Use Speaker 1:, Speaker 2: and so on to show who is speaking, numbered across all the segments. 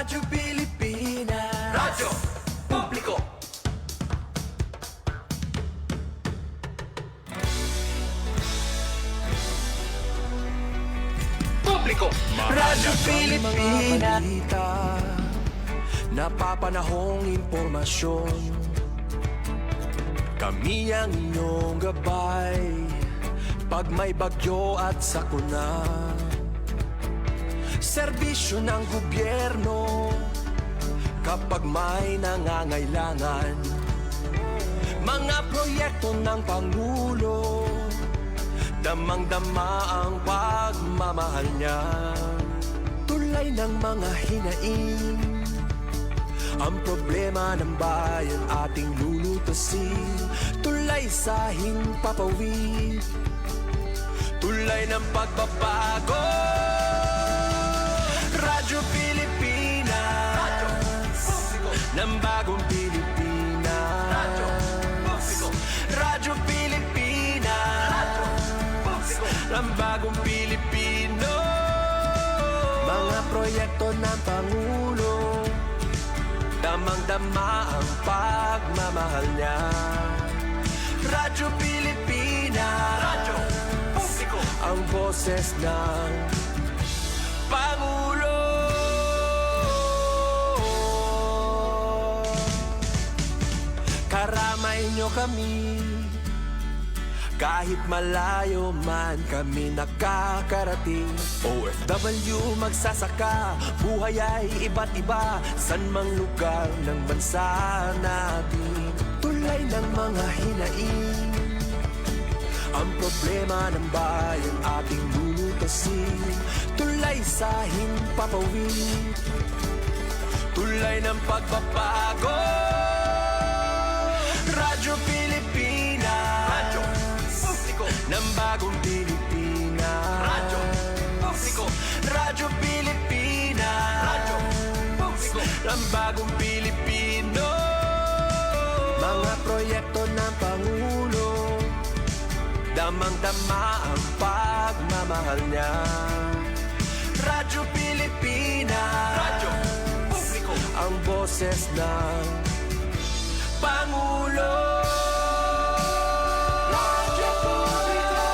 Speaker 1: Radyo Pilipinas, Radyo Publiko. Publiko. Radyo Pilipinas, napapanahong impormasyon. Kami ang inyong gabay pag may bagyo at sakuna. Serbisyo ng gobyerno kapag may nangangailangan. Mga proyekto ng Pangulo, damang-dama ang pagmamahal niya. Tulay ng mga hinaing, ang problema ng bayan ating lulutasin. Tulay sa himpapawid, tulay ng pagbabago. Radyo Pilipinas, Radyo Publiko. Ng bagong Pilipinas, Radyo Publiko. Radyo Pilipinas, Radyo Publiko. Ng bagong Pilipino. Mga proyekto ng Pangulo, damang-dama ang pagmamahal niya. Radyo Pilipinas, Radyo Publiko. Ang boses ng Pangulo. Karamay nyo kami, kahit malayo man kami nakakarating. OFW magsasaka, buhay ay iba't iba, san mang lugar ng bansa natin. Tulay ng mga hinaing, ang problema ng bayan ating lulutasin. Tulay sa himpapawid, tulay ng pagbabago. Radyo Pilipinas, Radyo Publiko. Ng bagong Pilipinas, Radyo Publiko. Radyo Pilipinas, Radyo Publiko. Ng bagong Pilipino. Mga proyekto ng Pangulo, damang-dama ang pagmamahal niya. Radyo Pilipinas, Radyo Publiko. Ang boses ng Pangulo. Radyo Publiko.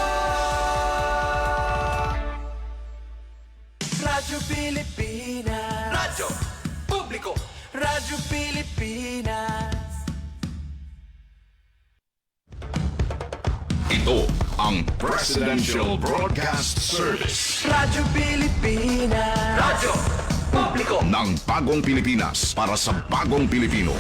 Speaker 1: Radyo Pilipinas, Radyo Publiko. Radyo Pilipinas.
Speaker 2: Ito ang Presidential Broadcast Service
Speaker 1: Radyo Pilipinas, Radyo Publiko.
Speaker 2: ng Bagong Pilipinas para sa Bagong Pilipino.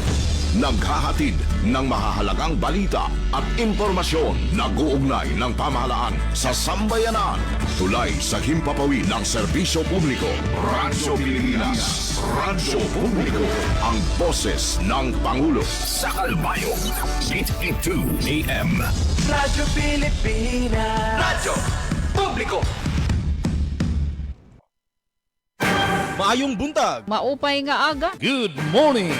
Speaker 2: Naghahatid ng mahahalagang balita at impormasyon na uugnay ng pamahalaan sa sambayanan. Tulay sa himpapawid ng serbisyo publiko. Radyo Pilipinas, Radyo Publiko. Ang boses ng Pangulo. Sa Kalbayog, 882 AM.
Speaker 1: Radyo Pilipinas, Radyo Publiko.
Speaker 3: Maayong buntag.
Speaker 4: Maupay nga aga.
Speaker 3: Good morning,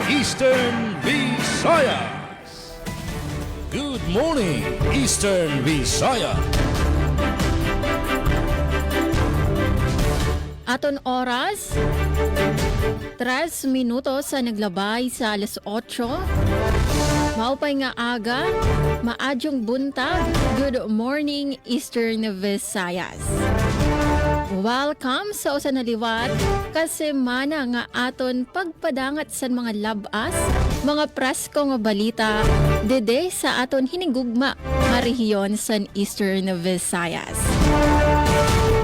Speaker 3: Eastern Visayas. Good morning, Eastern Visayas.
Speaker 4: Aton oras, 3 minutos sa naglabay sa alas 8. Maupay nga aga, maadyong buntag. Good morning, Eastern Visayas. Welcome sa usa na liwat kasemana nga aton pagpadangat sa mga labas, mga presko nga balita dede sa aton hinigugma nga rehiyon sa Eastern Visayas.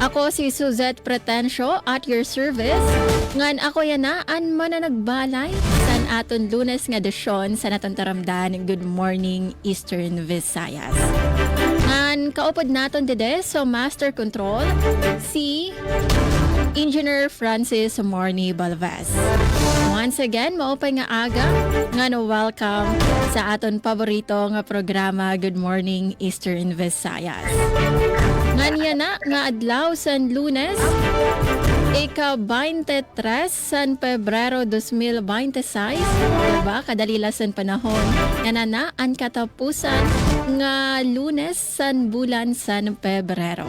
Speaker 4: Ako si Suzette Pretencio at your service. Ngan ako yanaan mananagbalay san aton Lunes nga desyon sa naton taramdan. Good morning, Eastern Visayas. Ngan kaupod naton dede so Master Control si Engineer Francis Morny Balvez. Once again, maupay nga aga nga no welcome sa aton paborito nga programa Good Morning Eastern Visayas. Nganya na nga adlaw san Lunes, ika-23 san Pebrero 2026, diba? Kadalila san panahon, nga na ang katapusan nga Lunes san bulan san Pebrero.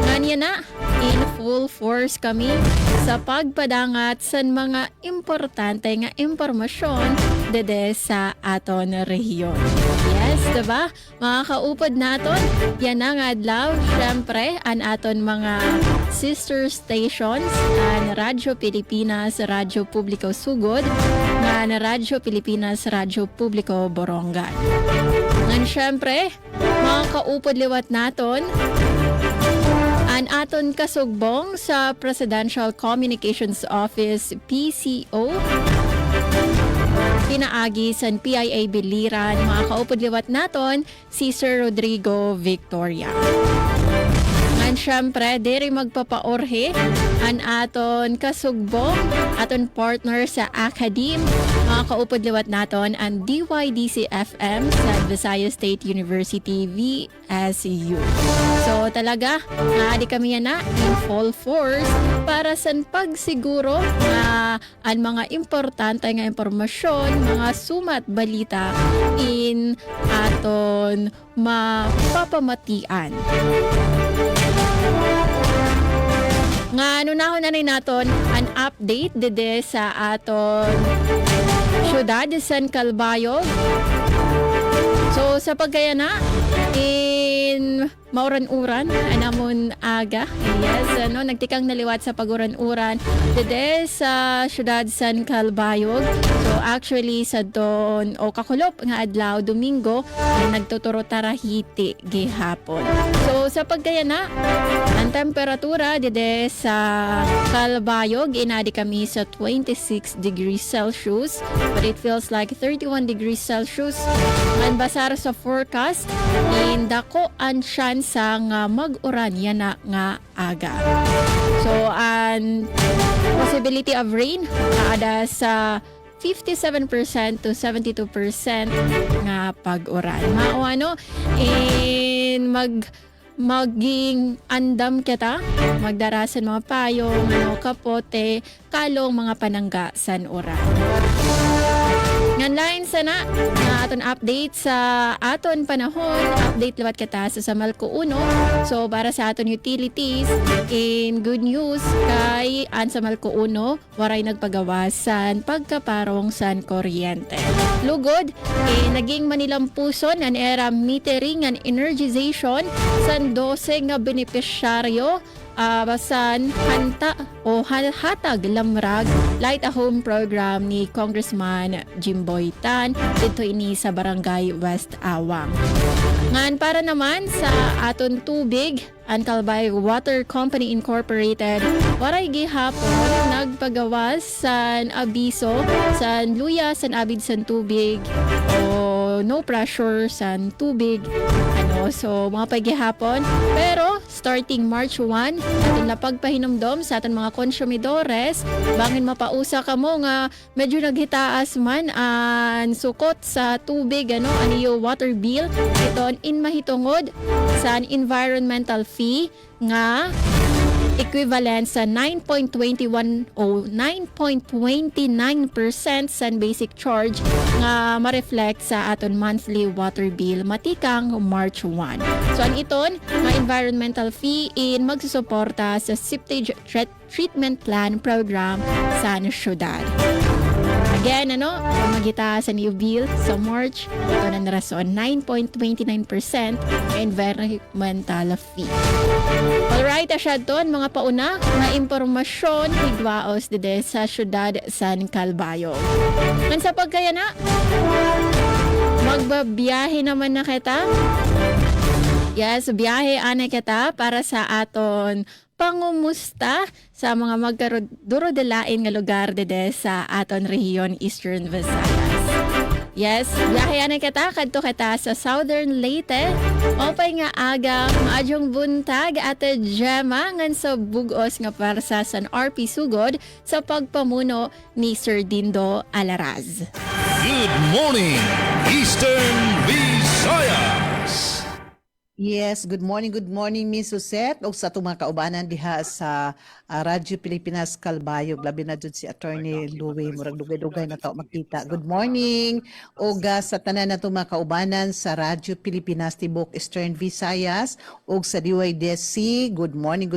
Speaker 4: Nga Anya na, in full force kami sa pagpadangat sa mga importante nga impormasyon dede sa aton rehiyon. Yes, diba? Mga kaupod naton, yan ang adlaw. Syempre, an aton mga sister stations, an Radyo Pilipinas, Radyo Publiko Sugod, an Radyo Pilipinas, Radyo Publiko Borongan. Ngan syempre, mga kaupod liwat naton, an aton kasugbong sa Presidential Communications Office, PCO, pinaagi sa PIA Biliran, mga kaupod liwat naton, si Sir Rodrigo Victoria. Ngan syempre, diri magpapaorhe an aton kasugbong, aton partner sa Academe, mga kaupod liwat naton ang DYDC-FM sa Visayas State University VSU. So talaga, naadi kami yan na in full force para sa pagsiguro na ang mga importante nga impormasyon, mga sumat balita in aton mapapamatian. Nga nunahon na rin naton an update dede sa aton syudad San Calbayog. So sa pagkayana in mauran-uran anamon aga. Yes, nagtikang naliwat sa paguran-uran dede sa syudad San Calbayog. So actually sa don o kakulop nga adlaw Domingo nagtuturo tarahiti gihapon. So sa pagkayana ang temperatura dede sa Calbayog inadi kami sa 26 degrees Celsius, but it feels like 31 degrees Celsius. Ang basar sa forecast in dako an sa nga mag-uran yan na nga aga. So an possibility of rain ada sa 57% to 72% nga pag-uran. Mao ano in maging andam kita, magdarasan mga payong, kapote, kalong mga panangga san oran. Ngan lain sana na aton update sa aton panahon, update liwat kita sa Samalco 1. So para sa aton utilities, in good news kay an Samalco 1 waray nagpagawasan pagkaparong san kuryente. Lugod, naging manilampuson an era metering and energization san 12 nga benepisyaryo basan hanta o hatag lamrag light a home program ni Congressman Jimboy Tan dito ini sa Barangay West Awang. Ngan para naman sa aton tubig, ang Calbayog Water Company Incorporated waray gihapon nagpagawas san abiso san luya san abid san tubig o no pressure san tubig. So mga paghihapon, pero starting March 1 aton na pagpahinomdom sa aton mga konsumidores bangin mapausa kamo nga medyo naghitaas man ang sukot sa tubig aniyo water bill iton in mahitungod sa environmental fee nga equivalent sa 9.21 o 9.29% sa basic charge nga ma-reflect sa aton monthly water bill matikang March 1. So ang iton nga environmental fee in magsusuporta sa septage treatment plan program sa syudad. Again, magita sa new bill sa March, ito na rason 9.29% environmental fee. Alright, asya doon mga pauna na impormasyon higwaos dede sa syudad San Calbayog. Ngan sa pagkaya na, magbabiyahe naman na kita. Yes, biyahe ana kita para sa aton pangumusta sa mga magkaruduro-delain nga lugar dede sa aton rehiyon Eastern Visayas. Yes, biyahe ana kita kadto kita sa Southern Leyte. Opay nga aga maadyong buntag at Gemma ngan sa bugos nga para sa San RP Sugod sa pagpamuno ni Sir Dindo Alaraz.
Speaker 3: Good morning, Eastern Visayas!
Speaker 5: Yes, good morning Miss Suset o sa itong mga kaubanan diha sa Radyo Pilipinas Kalbayog, labi na dyan si Attorney Louie, murag dugay-dugay na tao makita. Good morning o sa tanan na itong mga kaubanan sa Radyo Pilipinas Tibok Eastern Visayas o sa DYDSC, good morning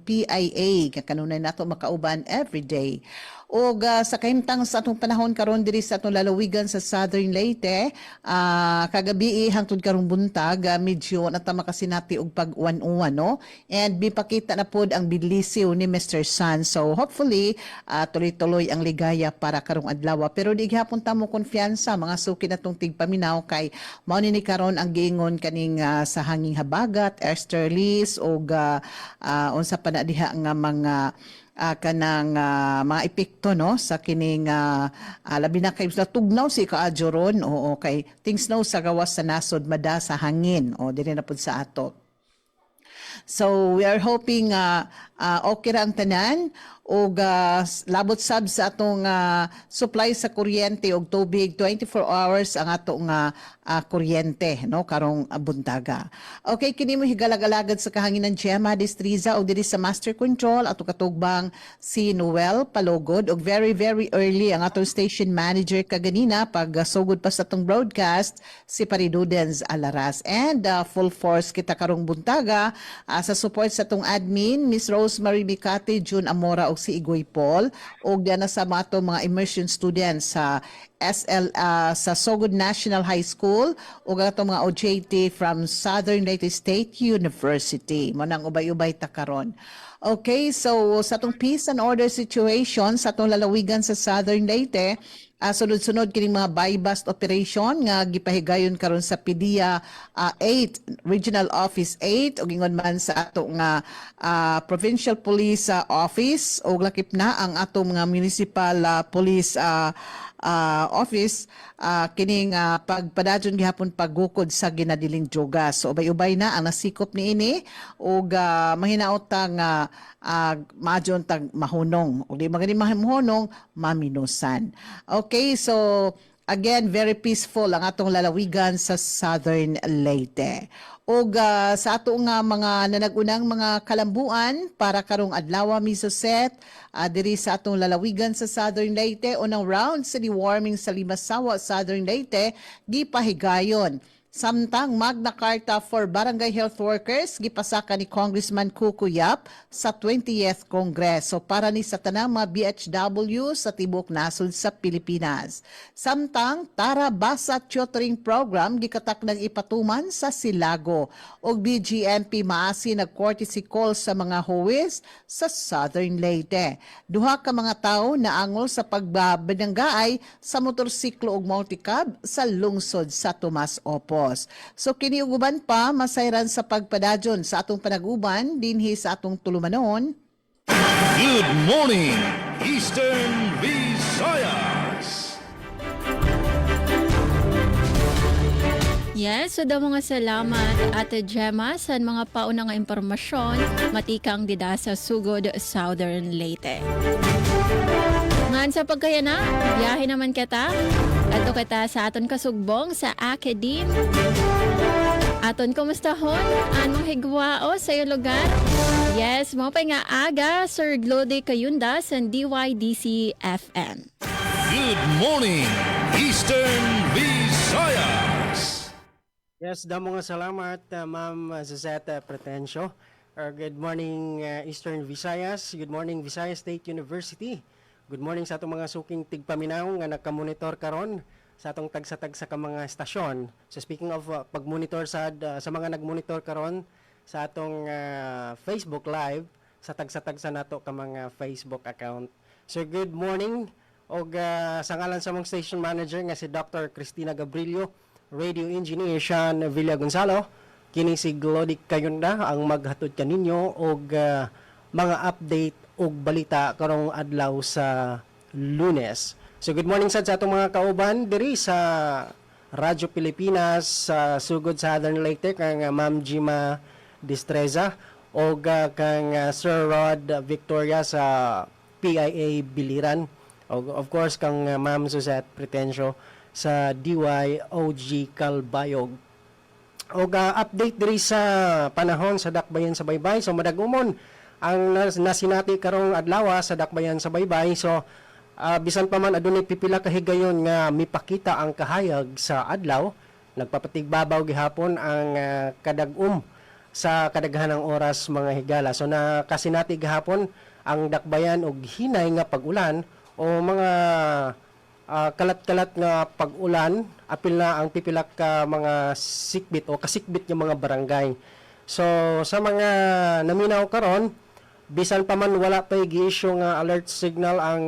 Speaker 5: PIA, kakanunay na ito makauban everyday. O sa kahimtang sa atong panahon karon diri sa atong lalawigan sa Southern Leyte, kagabi hangtod karong buntag medyo nata makasinati og pag-uwan-uwan no, and bipakita na pod ang bilisiw ni Mr. Sun, so hopefully tuloy-tuloy ang ligaya para karong adlaw, pero di gyapon ta mo konfiansa mga suki natong tigpaminaw kay mao ni karon ang giingon kaning sa hanging habagat, easterlies og unsa pa na diha nga mga kanang mga epekto no sa kining labi na kay sa tugnaw si kaadyo ron, oo, kay things now sa gawas sa nasod mada sa hangin o dili na pud sa ato. So we are hoping okay ra ang tanan og labot sab sa atong supply sa kuryente og tubig 24 hours ang atong kuryente no karong buntaga. Okay, kini mo higalag-alagad sa kahanginan Gemma Destriza og diri sa Master Control ato katugbang si Noel Palogod og very early ang atong station manager kaganina pag sugod pa sa atong broadcast si Paridudens Alaras, and full force kita karong buntaga sa support sa atong admin Miss Rosemary Bicate, June Amora og si Igoy Paul og diana sa mga immersion students sa sa Sogod National High School ug ato mga OJT from Southern Leyte State University. Mo nang ubay-ubay ta karon. Okay, so sa atong peace and order situation sa atong lalawigan sa Southern Leyte, sunod-sunod kining mga buy-bust operation nga gipahigayon karon sa PDEA 8 Regional Office 8 ug ingon man sa ato nga Provincial Police Office ug lakip na ang ato mga Municipal Police Office kining pagpadadyon gihapon paggukod sa ginadiling droga. So ubay-ubay na ang nasikop niini ug mahinaot nga madyon tag mahunong ug di magani mahunong maminusan. Okay, so again, very peaceful ang atong lalawigan sa Southern Leyte. Og sa ato nga mga nanagunang mga kalambuan para karong adlaw misoset diri sa atong lalawigan sa Southern Leyte, unang round sa deworming sa Limasawa, Southern Leyte gipahigayon. Samtang Magna Carta for Barangay Health Workers gipasaka ni Congressman Kuku Yap sa 20th Kongreso para ni sa tanang mga BHW sa tibok nasod sa Pilipinas. Samtang Tara Basa Tutoring Program gikatak ng ipatuman sa Silago ug BGMP maasi nag-courtesy call sa mga huwis sa Southern Leyte. Duha ka mga tawo naangol sa pagbabadanggaay sa motorsiklo ug multicab sa lungsod sa Tomas Opo. So kini uban pa masayran sa pagpadadyon sa atong panaguban dinhi sa atong tulumanon.
Speaker 3: Good morning, Eastern Visayas!
Speaker 4: Yes, so daw mga salamat Ate Gemma sa mga pauna nga impormasyon matikang dida sa Sugod, Southern Leyte. Ngan sa pagkayana, biyahe naman kita. Ato kita sa aton kasugbong sa Academe. Aton kumustahon, anong higwao sa iyo lugar? Yes, mo pa nga aga, Sir Glode Kayunda sa DYDC FM.
Speaker 3: Good morning, Eastern Visayas!
Speaker 6: Yes, damo nga salamat, Ma'am Zazeta Pretensio. Good morning, Eastern Visayas. Good morning, Visayas State University. Good morning sa atong mga suking tigpaminaw nga nagka-monitor karon sa atong tagsa-tagsa ka mga estasyon. So speaking of pag-monitor sa mga nag-monitor karon sa atong Facebook Live, sa tagsa-tagsa nato ka mga Facebook account. So good morning og sa ngalan sa mong station manager nga si Dr. Cristina Gabrilio, radio engineer Sean Villa Gonzalo, kini si Glody Kayunda ang maghatod kaninyo og mga update og balita karong adlaw sa Lunes. So good morning sa atong mga kauban diri sa Radyo Pilipinas sa Sugod Southern Leyte kang Ma'am Gima Destreza og kang Sir Rod Victoria sa PIA Biliran. Og of course kang Ma'am Suzette Pretensio sa DYOG Calbayog. Og update diri sa panahon sa Dakbayan sa Baybay. So madagumon ang nasinati karong adlaw sa Dakbayan sa Baybay. So bisan pa man adunay pipila ka higayon nga mipakita ang kahayag sa adlaw, nagpapatigbabaw gihapon ang kadagum sa kadaghanang oras mga higala. So nakasinati gihapon ang Dakbayan og hinay nga pag-ulan o mga kalat-kalat nga pag-ulan, apil na ang pipila ka mga sikbit o kasikbit nga mga barangay. So sa mga naminaw karon, bisan pa man wala pa gi-issue nga alert signal ang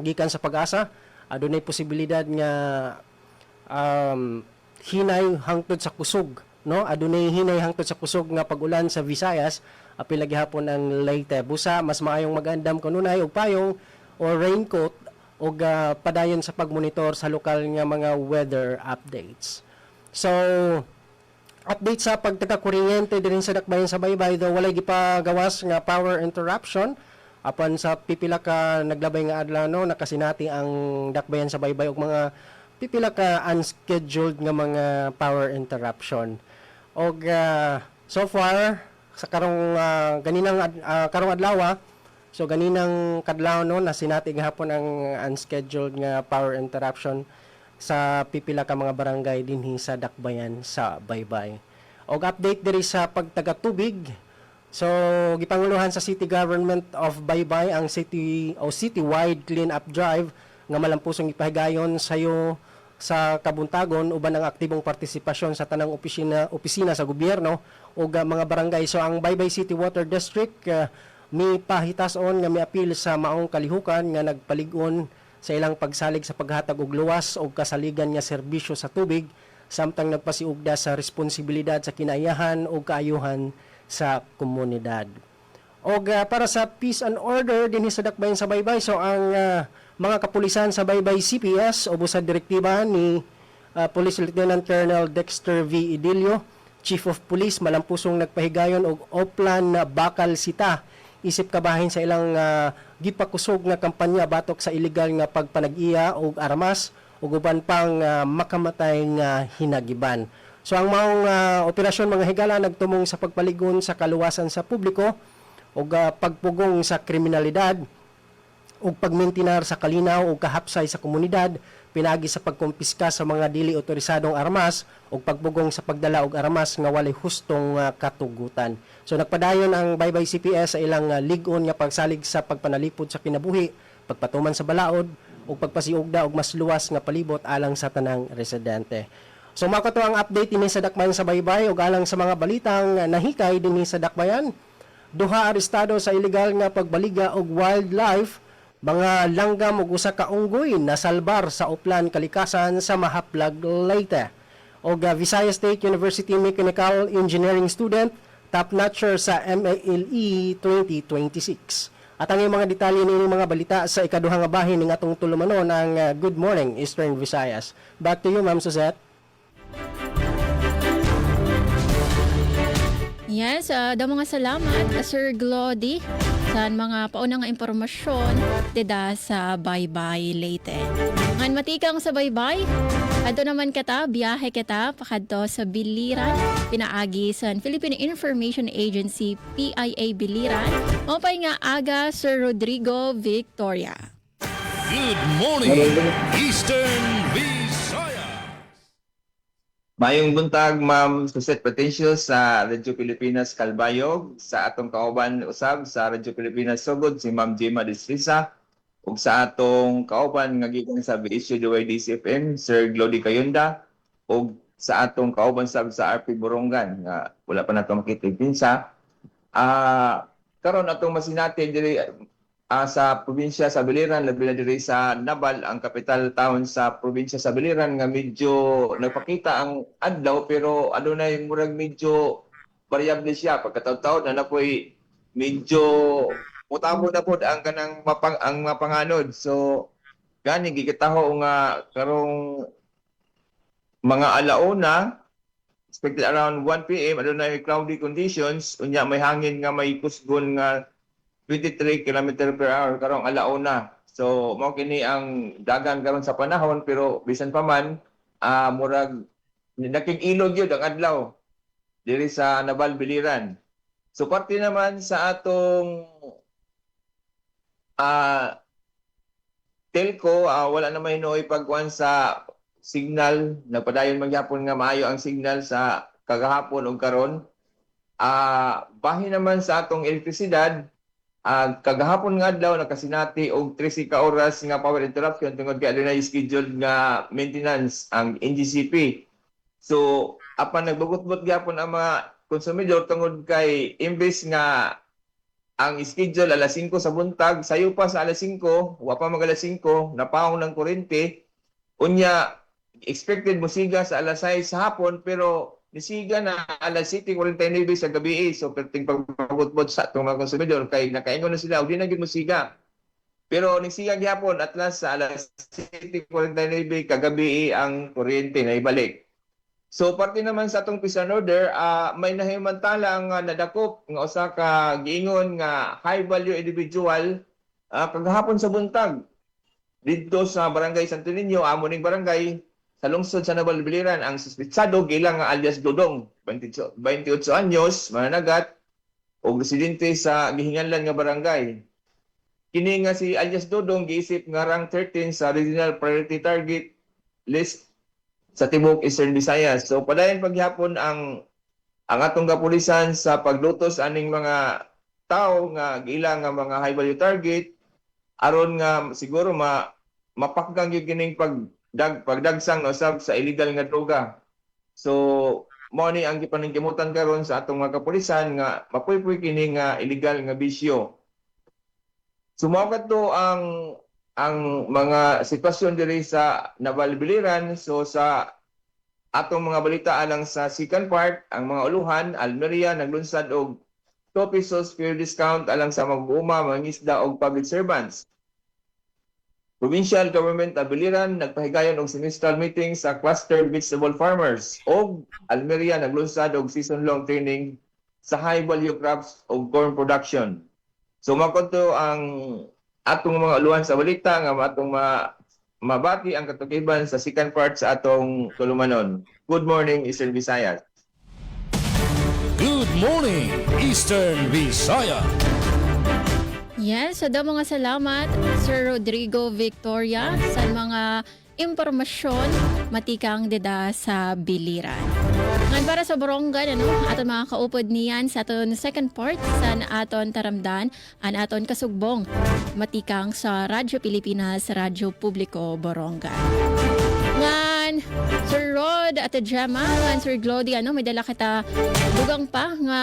Speaker 6: gikan sa Pag-asa, adunay posibilidad nga hinay hangtod sa kusog, no? Adunay hinay hangtod sa kusog nga pag-ulan sa Visayas, apil na gihapon ang Leyte. Busa mas maayong mag-andam kanunay og payong o raincoat o padayon sa pagmonitor sa lokal nga mga weather updates. So, update sa pagtaka-kuryente din sa Dakbayan sa Baybay, though walay gipagawas nga power interruption apan sa pipila ka naglabay nga adlaw no, nakasinati ang Dakbayan sa Baybay og mga pipila ka unscheduled nga mga power interruption. Og so far sa karong karong adlaw, so ganinang kadlaw no, nasinati gahapon ang unscheduled nga power interruption sa pipila ka mga barangay dinhi sa Dakbayan sa Baybay. Og update diri sa pagtaga-tubig. So gipanguluhan sa City Government of Baybay ang citywide clean-up drive nga malampusong ipahigayon sayo sa kabuntagon uban ang aktibong partisipasyon sa tanang opisina sa gobyerno o mga barangay. So ang Baybay City Water District mi pahitason nga miapil sa maong kalihukan nga nagpalig-on sa ilang pagsalig sa paghatag og luwas o kasaligan nga serbisyo sa tubig, samtang nagpasiugda sa responsibilidad sa kinaiyahan o kaayuhan sa komunidad. Og para sa peace and order dinhi sa Dakbayan sa Baybay, so ang mga kapulisan sa Baybay CPS o sa direktiba ni Police Lieutenant Colonel Dexter V. Idilio, Chief of Police, malampusong nagpahigayon og Oplan na bakal sita isip kabahin sa ilang gipakusog nga kampanya batok sa illegal nga pagpanag-iya og armas ug uban pang makamatay nga hinagiban. So ang maong operasyon mga higala nagtumong sa pagpaligon sa kaluwasan sa publiko ug pagpugong sa kriminalidad ug pagmintinar sa kalinaw ug kahapsay sa komunidad, pinagi sa pagkumpiska sa mga dili otorisadong armas ug pagbugong sa pagdala og armas nga walay hustong katugutan. So nagpadayon ang Baybay CPS sa ilang lig-on nga pagsalig sa pagpanalipod sa kinabuhi, pagpatuman sa balaod ug pagpasiugda og mas luwas nga palibot alang sa tanang residente. So mao kato ang update dinhi sa Dakbayan sa Baybay ug alang sa mga balitang nahikay dinhi sa Dakbayan. Duha arestado sa illegal nga pagbaliga og wildlife, mga langgam ug usa ka unggoy nasalbar sa Oplan Kalikasan sa Mahaplag, Leyte. Og Visayas State University Mechanical Engineering student, top-notcher sa MALE 2026. At ang mga detalye ni mga balita sa ikaduha nga bahin ng atong tulumanon ng Good Morning Eastern Visayas. Back to you, Ma'am Suzette.
Speaker 4: Yes, damo nga salamat Sir Glody sa mga paunang nga impormasyon dida sa Baybay, Leyte. Ngan matikang sa Baybay, ato naman kata, biyahe kita pakadto sa Biliran, pinaagi sa Philippine Information Agency PIA Biliran. Mapay nga aga Sir Rodrigo Victoria.
Speaker 3: Good morning, Eastern Visayas.
Speaker 7: Mayong buntag, Ma'am Suzette Patencio sa Radyo Pilipinas Calbayog, sa atong kauban usab sa Radyo Pilipinas Sugod si Ma'am Gemma Distrisa, ug sa atong kauban nga gikan sa BSU DYDC FM Sir Glody Kayunda, ug sa atong kauban sab sa RP Borongan nga wala pa nato makita pinsa. Karon atong masinati diri sa probinsya sa Biliran, labi na diri sa Nabal, ang capital town sa probinsya sa Biliran, nga medyo nagpakita ang adlaw pero adunay murag medyo variable siya pagkataon-taon na napoy medyo mutabo na pod ang kanang ang mapanganod. So gani gikitaho nga karong mga alauna, expected around 1 PM, adunay cloudy conditions, unya may hangin nga may kusgon nga 23 km per hour karong alauna. So mao kini ang dagan karon sa panahon, pero bisan pa man murag naking ilog yun ang adlaw. diri sa Naval Biliran. So parte naman sa atong telco, wala na may nooy pagkuhan sa signal, nagpadayon magyapon nga maayo ang signal sa kagahapon ug karon. Bahin naman sa atong elektrisidad, kagahapon nga adlaw nakasinati og 13 ka oras nga power interruption tungod kay adunay scheduled nga maintenance ang NGCP. So apan nagbugot-bugot gyapon ang mga konsumidor tungod kay imbes nga ang schedule alas 5 sa buntag, sayo pa sa alas 5, wa pa mag alas 5, napahong ng kuryente. Unya, expected mo siga sa alas 6 sa hapon, pero nisiga na alas 7:49 sa gabi. So, perting pagpagutbot sa itong mga konsumidor, kay nakaingon na sila, hindi na mo siga. Pero nisiga gyapon at last sa alas 7:49 kagabi ang kuryente na ibalik. So parte naman sa atong peace and order, may nahimantala ang nadakop nga usa ka giingon nga high value individual kagahapon sa buntag didto sa barangay Santo Niño, amo ning barangay sa lungsod sa Naval Biliran. Ang suspitsado gilang nga alias Dodong, 28 anyos, mananagat ug residente sa gihinganlan nga barangay. Kini nga si alias Dodong giisip nga rank 13 sa Regional Priority Target List sa Tibok Eastern Visayas. So padayon paghapon ang atong kapulisan sa paglutos aning mga tao nga giilang nga mga high value target aron nga siguro mapakgang yung kining pagdagsang usab sa illegal nga droga. So mao ni ang gipaningkimutan karon sa atong mga kapulisan nga mapuy-puy kini nga illegal nga bisyo. Sumawat to ang mga sitwasyon diri sa Naval Biliran. So sa atong mga balita alang sa second part, ang mga uluhan, Almeria naglunsad og 2 pesos fuel discount alang sa mag-uuma, mangisda og public servants. Provincial Government of Biliran nagpahigayon og semestral meeting sa cluster vegetable farmers. Og Almeria naglunsad og season-long training sa high value crops og corn production. So makonto ang atong mga uluhan sa balita nga atong mabati ang katukiban sa second part sa atong tulumanon. Good morning, Eastern Visayas.
Speaker 3: Good morning, Eastern Visayas.
Speaker 4: Yes, so mga salamat Sir Rodrigo Victoria sa mga impormasyon matikang deda sa Biliran. Ngayon para sa Borongan, aton mga kaupod niyan sa aton second part sa aton taramdan, an aton kasugbong matikang sa Radyo Pilipinas, Radyo Publiko Borongan. Ngan Sir Rod at Gemma, ngan Sir Glody, may dala kita dugang pa nga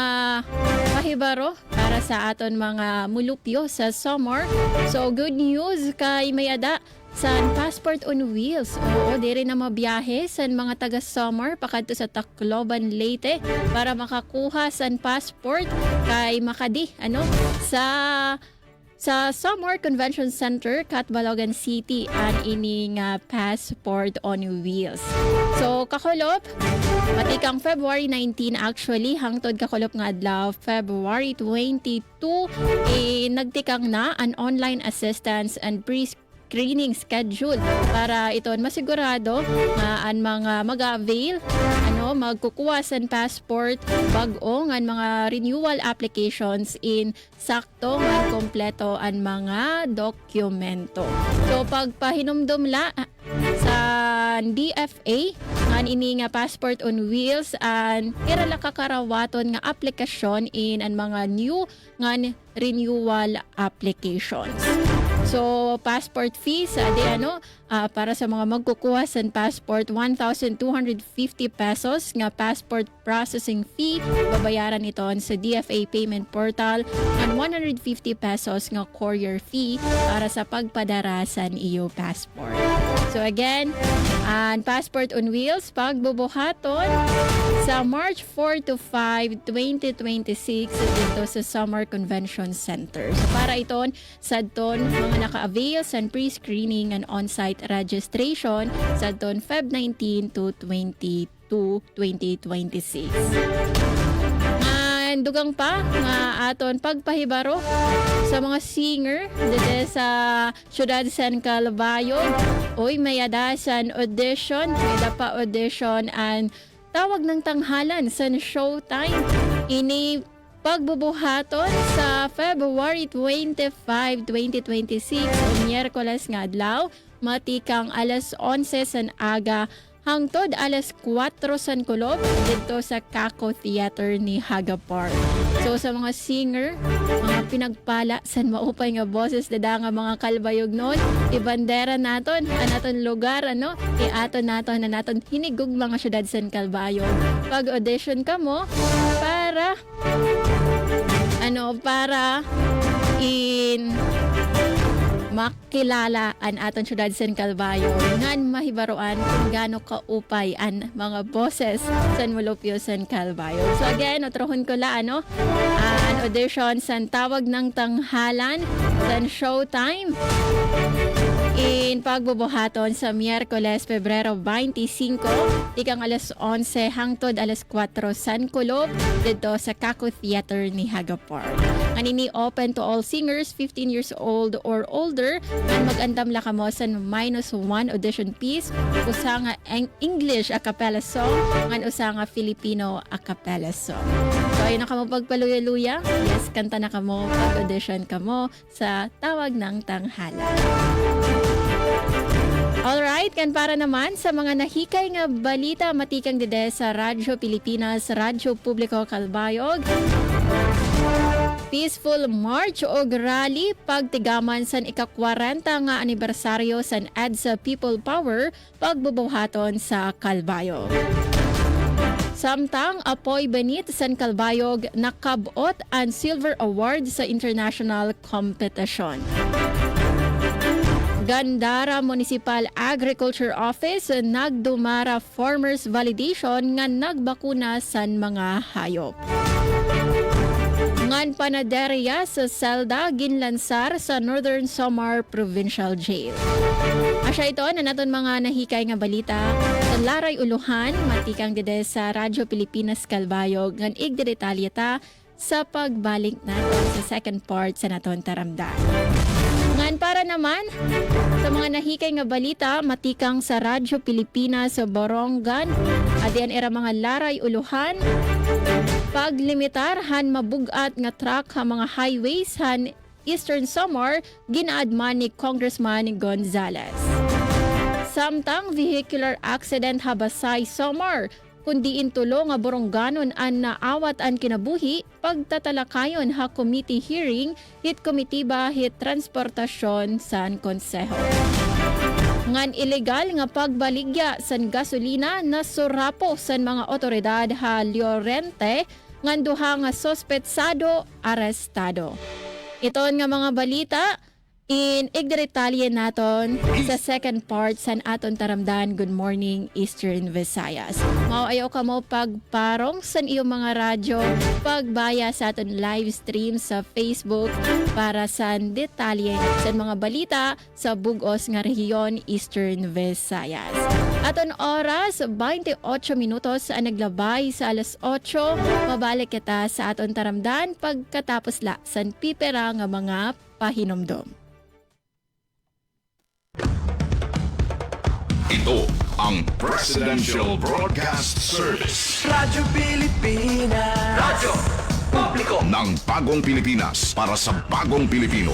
Speaker 4: pahibaro para sa aton mga mulupyo sa summer. So good news kay Mayada san Passport on Wheels. Oo, diri na mabiyahe san mga taga-summer pakadto sa Tacloban, Leyte para makakuha san passport kay makadi sa Summer Convention Center, Catbalogan City, an ining Passport on Wheels. So kakulop matikang February 19 actually hangtod kakulop nga adlaw February 22 nagtikang na an online assistance and pre-screening schedule para iton masigurado nga an mga mag-avail magkukuha sa passport bag-o nga mga renewal applications in sakto nga kompleto an mga dokumento. So pagpahinumdum la sa DFA nga ini nga Passport on Wheels an kirala kakarawaton nga aplikasyon in an mga new nga renewal applications. So passport fees para sa mga magkukuha sa passport 1,250 pesos nga passport processing fee babayaran ito sa DFA payment portal and 150 pesos nga courier fee para sa pagpadara sa iyo passport. So again, ang Passport on Wheels pagbubuhaton sa March 4 to 5, 2026 dito sa Summer Convention Center. So para iton sadton mga naka-avail sa pre-screening and on-site registration sadton Feb 19 to 22, 2026. Dugang pa nga aton pagpahibaro sa mga singer dito sa Ciudad San Calbayog. May adasan audition, may dapa audition and tawag ng tanghalan sa Showtime. Ini pagbubuhaton sa February 25, 2026 o Miyerkules nga adlaw, matikang alas 11 san aga hangtod alas 4 san kulob dito sa Kako Theater ni Haga Park. So sa mga singer, mga pinagpala san maupay nga boses dada nga mga kalbayog noon, ibandera naton anaton lugar iaton naton na naton hinigug mga syudad san kalbayog. Pag audition ka mo para makilala an aton syudad san Calvayo ngan mahibaruan kung gaano kaupay an mga boses san Molupyo san Calvayo. So again, otrohon ko la an audition san tawag ng tanghalan san Showtime in pagbubuhaton sa Miyerkules, Pebrero 25, ikang alas 11 hangtod alas 4 san kulob dito sa Kako Theater ni Haga Park. Anini open to all singers 15 years old or older and mag-andam la kamo sa -1 audition piece, usa nga English a cappella song ngan usa nga Filipino a cappella song. So ayun na kamo pagpaluya-luya. Yes, kanta na kamo pag-audition kamo sa tawag ng tanghalan. Alright, kan para naman sa mga nahikay nga balita matikang dide sa Radyo Pilipinas, Radyo Publiko Calbayog. Peaceful March o rally pagtigaman san ika-40 nga anibersaryo san EDSA People Power pagbubuhaton sa Calbayog. Samtang Apoy Benit san Calbayog nakabot ang Silver Award sa international competition. Gandara Municipal Agriculture Office nagdumara farmers validation nga nagbakuna san mga hayop. Ngan panaderya sa Selda ginlansar sa Northern Samar Provincial Jail. Asya ito na naton mga nahikay nga balita sa Laray Uluhan, matikang dide sa Radyo Pilipinas Calbayog ngan igdetalye ta sa pagbalik natin sa second part sa naton taramdan. Ngan para naman sa mga nahikay nga balita matikang sa Radyo Pilipinas sa Borongan, adian era mga Laray Uluhan, paglimitar han mabugat nga truck ha mga highways han Eastern Samar ginaadman ni Congressman Gonzales. Samtang vehicular accident habasay Samar, kundi intulo nga Boronganon an naawat an kinabuhi pagtatalakayon ha committee hearing hit komitiba hit transportasyon san konseho. Ngan ilegal nga pagbaligya san gasolina na surapo san mga otoridad ha Llorente ngan duha nga sospetsado arestado. Iton nga mga balita in igdetalye naton sa second part san aton taramdan. Good morning Eastern Visayas. Mao ayo ka mo pagparong san iyong mga radyo, pagbaya sa aton live stream sa Facebook para sa detalye san mga balita sa bugos nga rehiyon Eastern Visayas. Aton oras 28 minutos ang naglabay sa alas 8. Mabalik kita sa aton taramdan pagkatapos la san pipera nga mga pahinomdom.
Speaker 2: Ito ang Presidential Broadcast Service
Speaker 1: Radyo Pilipinas, Radyo Publiko
Speaker 2: ng Bagong Pilipinas para sa Bagong Pilipino.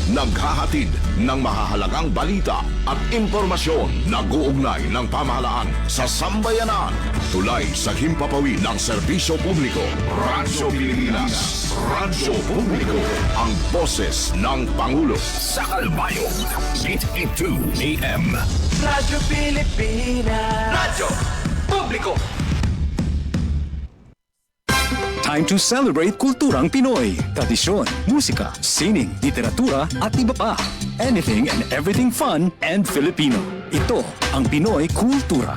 Speaker 2: Naghahatid ng mahahalagang balita at impormasyon na guugnay ng pamahalaan sa sambayanan. Tulay sa himpapawid ng serbisyo publiko. Radyo Pilipinas, Radyo Publiko, ang boses ng Pangulo. Sa Calbayog, 882 AM.
Speaker 1: Radyo Pilipinas, Radyo Publiko.
Speaker 8: Time to celebrate kulturang Pinoy. Tradisyon, musika, sining, literatura at iba pa. Anything and everything fun and Filipino. Ito ang Pinoy Kultura.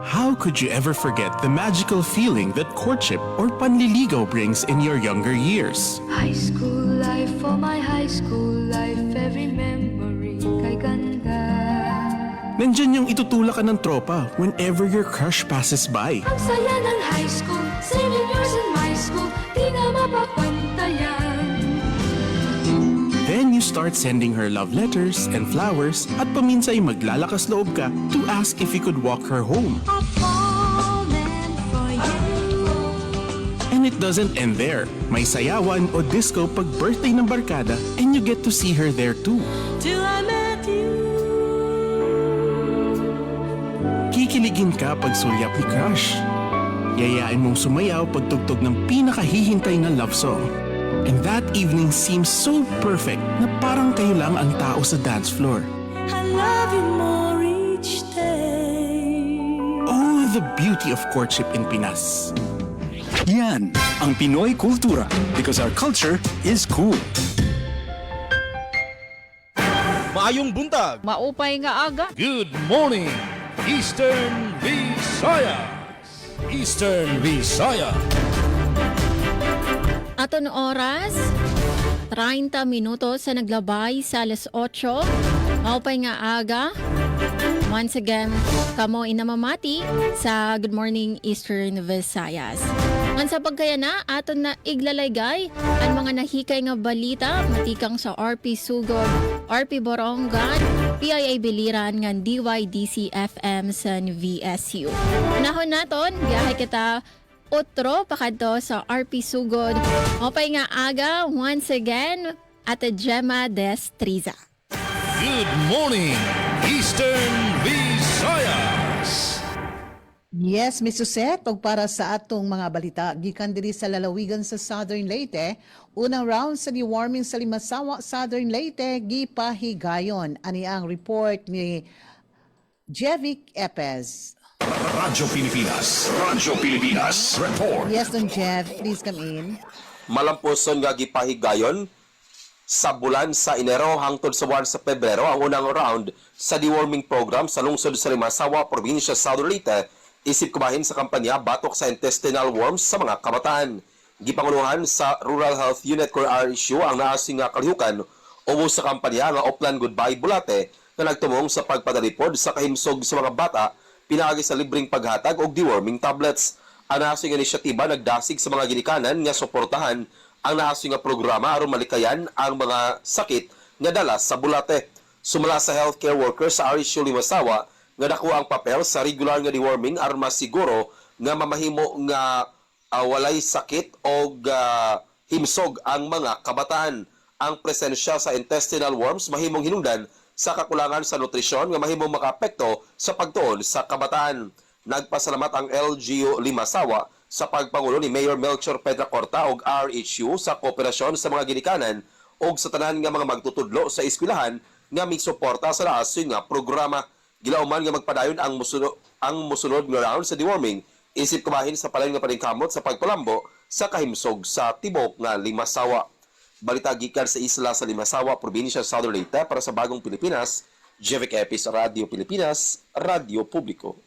Speaker 9: How could you ever forget the magical feeling that courtship or panliligaw brings in your younger years?
Speaker 10: High school life, for my high school life, every memory kay ganda.
Speaker 9: Nandyan yung itutulak ka ng tropa whenever your crush passes by.
Speaker 10: Ang saya ng high school, saving years in my school, di na mapapantayan.
Speaker 9: Then you start sending her love letters and flowers at paminsay maglalakas loob ka to ask if you could walk her home. And it doesn't end there. May sayawan o disco pag birthday ng barkada and you get to see her there too. Kikiligin ka pag sulyap ni crush. Yayain mong sumayaw pag tugtog ng pinakahihintay na love song. And that evening seems so perfect na parang kayo lang ang tao sa dance floor. Oh, the beauty of courtship in Pinas.
Speaker 8: Yan ang Pinoy kultura because our culture is cool.
Speaker 3: Maayong buntag.
Speaker 5: Maupay nga aga.
Speaker 3: Good morning, Eastern Visayas. Eastern Visayas.
Speaker 4: Aton oras, 30 minutos sa naglabay sa alas 8. Maupay nga aga. Once again, kamo inamamati sa Good Morning Eastern Visayas. Ang sa pagkayana, aton na iglalayggay ang mga nahikay nga balita matikang sa RP Sugod, RP Borongan, PIA Biliran nga DYDC FM sa VSU. Nahon naton, biyahe kita otro pakadto sa RP Sugod. Opay nga aga, once again, Ate Gemma Destriza.
Speaker 3: Good morning, Eastern Visayas.
Speaker 5: Yes, Miss Suset, og para sa atong mga balita, gikan diri sa lalawigan sa Southern Leyte, unang round sa deworming sa Limasawa, Southern Leyte, gipahigayon. Ani ang report ni Jevic Epez.
Speaker 2: Radyo Pilipinas report.
Speaker 5: Yes, Don Jev, please come in.
Speaker 11: Malampuson nga gipahigayon sa bulan sa Enero hangtod sa buwan sa Pebrero ang unang round sa deworming program sa lungsod sa Limasawa, probinsya sa Southern Leyte, isip kumahin sa kampanya batok sa intestinal worms sa mga kabataan. Gipanguluhan sa Rural Health Unit Core RSU ang naasing nga kalihukan ubos sa kampanya nga Oplan Goodbye Bulate na nagtumong sa pagpadalipod sa kahimsog sa mga bata pinaagi sa libreng paghatag og deworming tablets. Ang naasing inisyatiba nagdasig sa mga ginikanan nga suportahan ang naasing nga programa aron malikayan ang mga sakit nga dala sa bulate. Sumala sa healthcare workers sa RSU Limasawa nga dako ang papel sa regular nga deworming aron masiguro nga mamahimo nga walay sakit o himsog ang mga kabataan. Ang presensya sa intestinal worms mahimong hinungdan sa kakulangan sa nutrisyon nga mahimong makaapekto sa pagtuon sa kabataan. Nagpasalamat ang LGU Limasawa sa pagpangulo ni Mayor Melchor Pedracorta og RHU sa kooperasyon sa mga ginikanan og sa tanan nga mga magtutudlo sa eskwelahan nga migsuporta sa naasyo nga programa. Gilauman nga magpadayon ang musunod nga round sa deworming isip kumahin sa palayon nga paningkamot sa pagpalambo sa kahimsog sa tibok nga Limasawa. Balita gikan sa isla sa Limasawa, probinsya sa Southern Leyte para sa Bagong Pilipinas, Jevic Epis, Radio Pilipinas, Radio Publiko.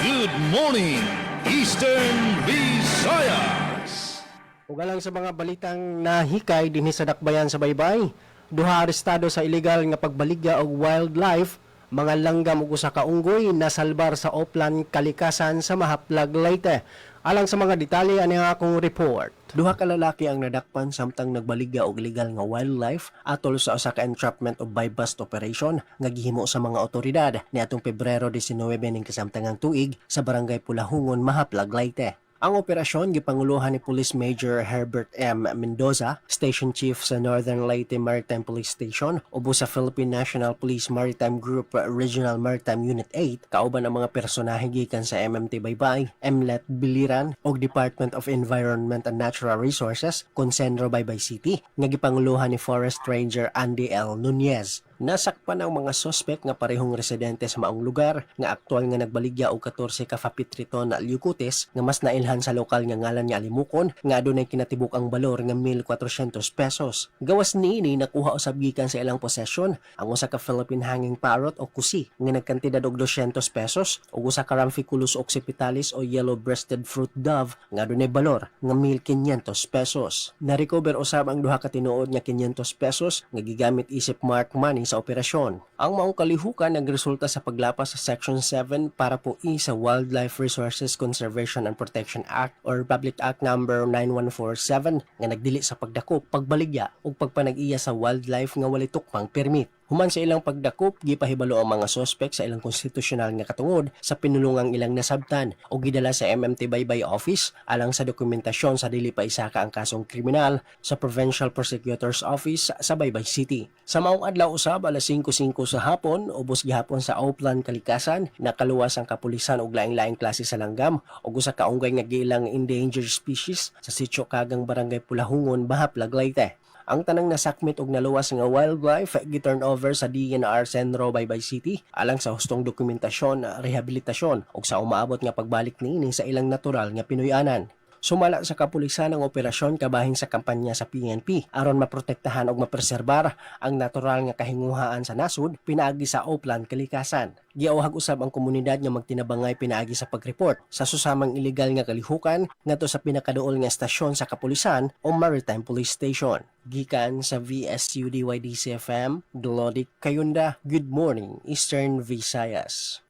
Speaker 3: Good morning, Eastern Visayas.
Speaker 6: Ugalang sa mga balitang nahikay dinhi sa dakbayan sa baybay, duha arestado sa illegal nga pagbaligya og wildlife, mga langgam ug usa ka unggoy nasalbar sa Oplan Kalikasan sa Mahaplag, Leyte. Alang sa mga detalye ani ang akong report. Duha ka lalaki ang nadakpan samtang nagbaligya og illegal nga wildlife atol sa usa ka entrapment o buy-bust operation nga gihimo sa mga otoridad niadtong Pebrero 19 ning kasamtangang tuig sa Barangay Pulahungon, Mahaplag, Leyte. Ang operasyon gipanguluhan ni Police Major Herbert M. Mendoza, Station Chief sa Northern Leyte Maritime Police Station, ubo sa Philippine National Police Maritime Group Regional Maritime Unit 8, kauban ang mga personahe gikan sa MMT Baybay, MLET Biliran ug Department of Environment and Natural Resources, Concenro Baybay City, nga gipanguluhan ni Forest Ranger Andy L. Nunez. Nasakpan ang mga sospek nga parehong residente sa maong lugar nga aktual nga nagbaligya og 14 ka fapitriton na leucotes nga mas nailhan sa lokal nga ngalan nga Alimukon nga adunay kinatibuk ang balor nga 1,400 pesos. Gawas niini nakuha usab gikan sa ilang posesyon ang usa ka Philippine hanging parrot o kusi nga nagkantidad og 200 pesos ug usa ka Ramphiculus occipitalis o yellow-breasted fruit dove nga adunay balor nga 1,500 pesos. Na-recover usab ang duha ka tinuod nga 500 pesos nga gigamit isip mark money pagpalig sa operasyon. Ang maong kalihukan nagresulta sa paglapas sa Section 7 para po sa Wildlife Resources Conservation and Protection Act or Public Act number 9147 nga nagdili sa pagdakop, pagbaligya ug pagpanag-iya sa wildlife nga walay tukmang permit. Human sa ilang pagdakop, gipahibalo ang mga sospek sa ilang konstitusyonal nga katungod sa pinulungang ilang nasabtan o gidala sa MMT Baybay Office alang sa dokumentasyon sa dili pa isaka ang kasong kriminal sa Provincial Prosecutor's Office sa Baybay City. Sa maong adlaw usab alas 5:05 sa hapon, ubos gihapon sa Oplan, Kalikasan, nakaluwas ang kapulisan og laing-laing klase sa langgam ug usa ka unggay nga giilang endangered species sa Sitio Kagang Barangay Pulahungon, Bahaplag, Leyte. Ang tanang nasakmit og naluwas nga wildlife gi-turn over sa DNR Senro Baybay City alang sa hustong dokumentasyon, rehabilitasyon ug sa umaabot nga pagbalik niini sa ilang natural nga Pinoyanan. Sumala sa kapulisan ang operasyon kabahin sa kampanya sa PNP aron maprotektahan ug mapreserbar ang natural nga kahinguhaan sa nasud pinaagi sa Oplan, Kalikasan. Giawhag usab ang komunidad nga magtinabangay pinaagi sa pagreport sa susamang illegal nga kalihukan ngadto sa pinakaduol nga estasyon sa kapulisan o Maritime Police Station. Gikan sa VSUDYDC-FM, Dolodik Kayunda. Good morning, Eastern Visayas.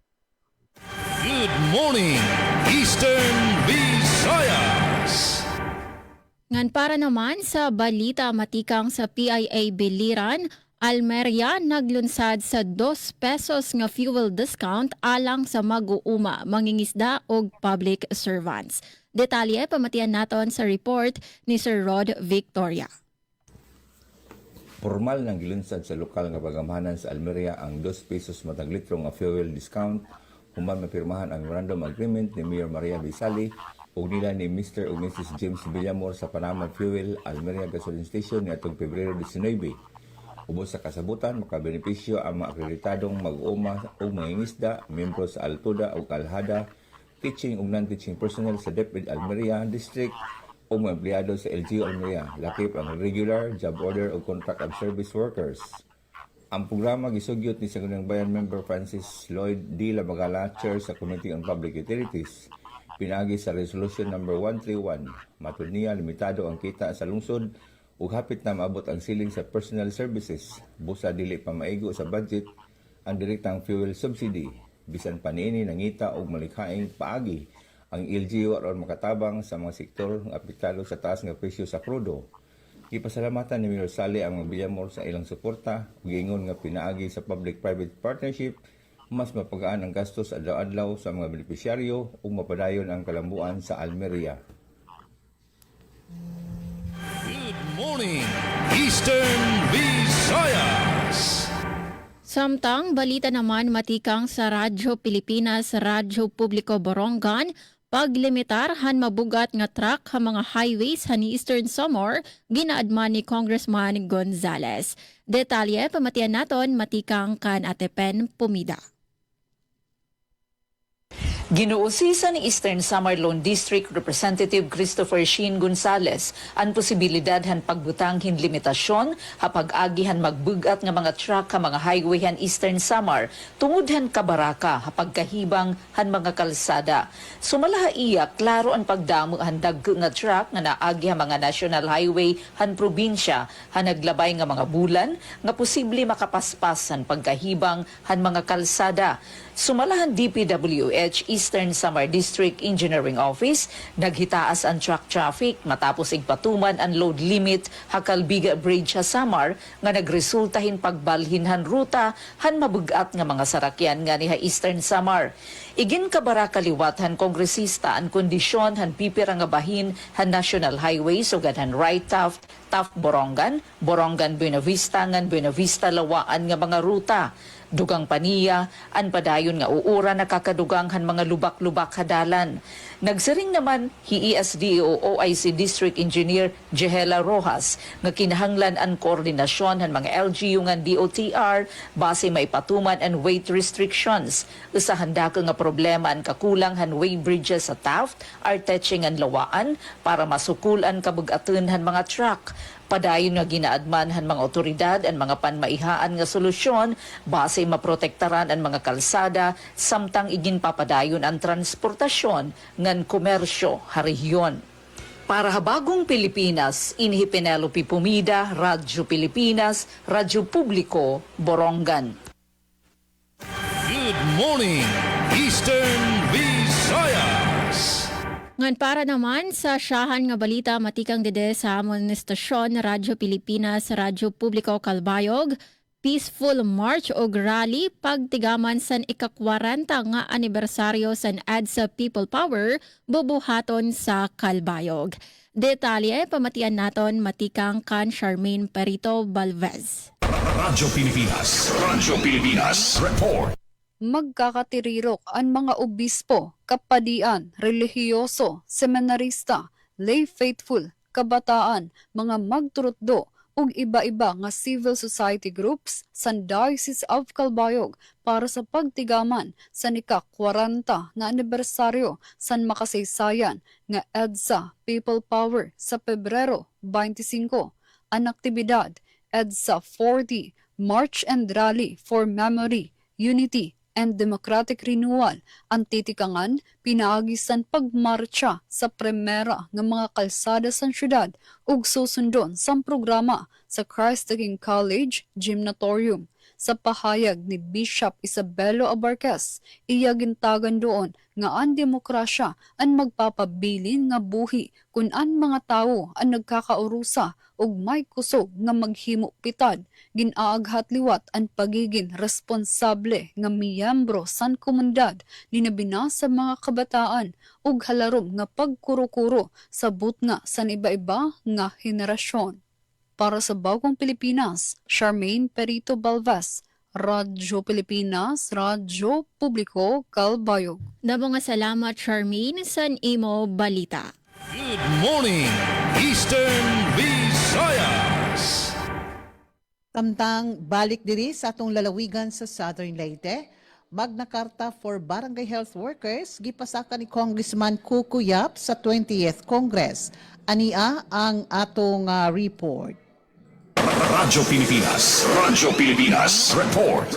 Speaker 3: Good morning, Eastern Visayas.
Speaker 4: Ngan para naman sa balita matikang sa PIA Biliran, Almeria naglunsad sa 2 pesos nga fuel discount alang sa mag-uuma, mangingisda ug public servants. Detalye pamatian naton sa report ni Sir Rod Victoria.
Speaker 12: Formal nang gilunsad sa lokal nga pagamhanan sa Almeria ang 2 pesos matag litro nga fuel discount human mapirmahan ang random agreement ni Mayor Maria Bisali ug nila ni Mr. ug Mrs. James Villamor sa Panama Fuel Almeria Gasoline Station niadtong Pebrero 19. Ubos sa kasabutan, makabenepisyo ang mga akreditadong mag-uuma o mangingisda, miyembro sa Altoda o Alhada, teaching ug non-teaching personnel sa DepEd Almeria District o mga empleyado sa LGU Almeria, lakip ang regular, job order o contract of service workers. Ang programa gisugyot ni Sangguniang Bayan Member Francis Lloyd D. Labagala, Chair sa Committee on Public Utilities. Pinagi sa Resolution number 131, matud niya limitado ang kita sa lungsod ug hapit na maabot ang ceiling sa personal services. Busa dili pa maigo sa budget ang direktang fuel subsidy. Bisan pa niini nangita og malikhaing paagi ang LGU aron makatabang sa mga sektor nga apektado sa taas nga presyo sa krudo. Ipasalamatan ni Mayor Sali ang mga Villamor sa ilang suporta ug giingon nga pinaagi sa public-private partnership mas mapagaan ang gastos adlaw-adlaw sa mga benepisyaryo ug mapadayon ang kalambuan sa Almeria.
Speaker 3: Good morning, Eastern Visayas.
Speaker 4: Samtang balita naman matikang sa Radyo Pilipinas, Radyo Publiko Borongan, paglimitar han mabugat nga truck ha mga highways han ni Eastern Samar ginaadman ni Congressman Gonzales. Detalye pamatian naton matikang kan Atepen Pumida.
Speaker 13: Ginuusisa ni Eastern Samar Lone District Representative Christopher Sheen Gonzales ang posibilidad han pagbutanghin limitasyon hapag agihan magbugat nga mga truck ka mga highway han Eastern Samar tungod han kabaraka hapag kahibang han mga kalsada. Sumalaha iya klaro ang pagdamo han dagko nga truck nga naagi han mga national highway han probinsya han naglabay nga mga bulan nga posible makapaspas han pagkahibang han mga kalsada. Sumalahan DPWH Eastern Samar District Engineering Office, naghitaas ang truck traffic matapos igpatuman ang load limit Hakalbiga Bridge sa Samar nga nagresultahin pagbalhinhan ruta han mabugat nga mga sarakyan nga ni Eastern Samar. Igin kabara kaliwat han kongresista ang kondisyon han pipira nga bahin han National Highway sugad han Right Taft, Taft Borongan, Borongan Buena Vista ngan Buena Vista Lawaan nga mga ruta. Dugang paniya, an padayon nga uura nakakadugang han mga lubak-lubak hadalan. Nagsiring naman ESDO OIC District Engineer Jehela Rojas nga kinahanglan ang koordinasyon han mga LGU nga DOTR base maipatuman ang weight restrictions. Usahan dako nga problema ang kakulang han way bridges sa Taft, Arteching ang Lawaan para masukulan kabug-aton han mga truck. Padayon nga ginaadman han mga otoridad ang mga panmaihaan nga solusyon base maprotektaran ang mga kalsada samtang igin papadayon ang transportasyon ngan komersyo ha rehiyon. Para Habagong Pilipinas, Inhi Penelope Pumida, Radyo Pilipinas, Radyo Publiko, Borongan.
Speaker 3: Good morning, Eastern Visayas.
Speaker 4: Ngan para naman sa siyahan nga balita matikang dede sa amon istasyon Radyo Pilipinas, Radyo Publiko Kalbayog, peaceful march o rally pagtigaman san ika-40 nga anibersaryo san EDSA People Power bubuhaton sa Kalbayog. Detalye pamatian naton matikang kan Charmaine Perito Balvez.
Speaker 3: Radyo Pilipinas, report.
Speaker 10: Magkakatirirok ang mga obispo, kapadian, relihiyoso, seminarista, lay faithful, kabataan, mga magturutdo, ug iba-iba nga civil society groups sa Diocese of Calbayog para sa pagtigaman sa ika-40 na anibersaryo sa makasaysayan nga EDSA People Power sa Pebrero 25. Ang aktibidad EDSA 40 March and Rally for Memory, Unity, and Democratic Renewal ang titikangan pinaagisan pagmarcha sa premera ng mga kalsada sa syudad ug susundon sa programa sa Christ the King College Gymnatorium. Sa pahayag ni Bishop Isabelo Abarquez, iyagintagan doon nga ang demokrasya ang magpapabilin nga buhi kung ang mga tao ang nagkakaurusa ug may kusog nga maghimo pitad, ginaaghat liwat ang pagiging responsable nga miyembro san komunidad dinabina sa mga kabataan ug halarom nga pagkuro-kuro sa butnga san iba-iba nga henerasyon. Para sa Bagong Pilipinas, Charmaine Perito Balvez, Radyo Pilipinas, Radyo Publiko, Calbayog.
Speaker 4: Namo nga salamat Charmaine san imo balita.
Speaker 3: Good morning, Eastern Visayas.
Speaker 5: Tamtang balik diri sa atong lalawigan sa Southern Leyte, Magna Carta for Barangay Health Workers gipasaka ni Congressman Kuku Yap sa 20th Congress. Ania ang atong report.
Speaker 3: Radyo Pilipinas, report.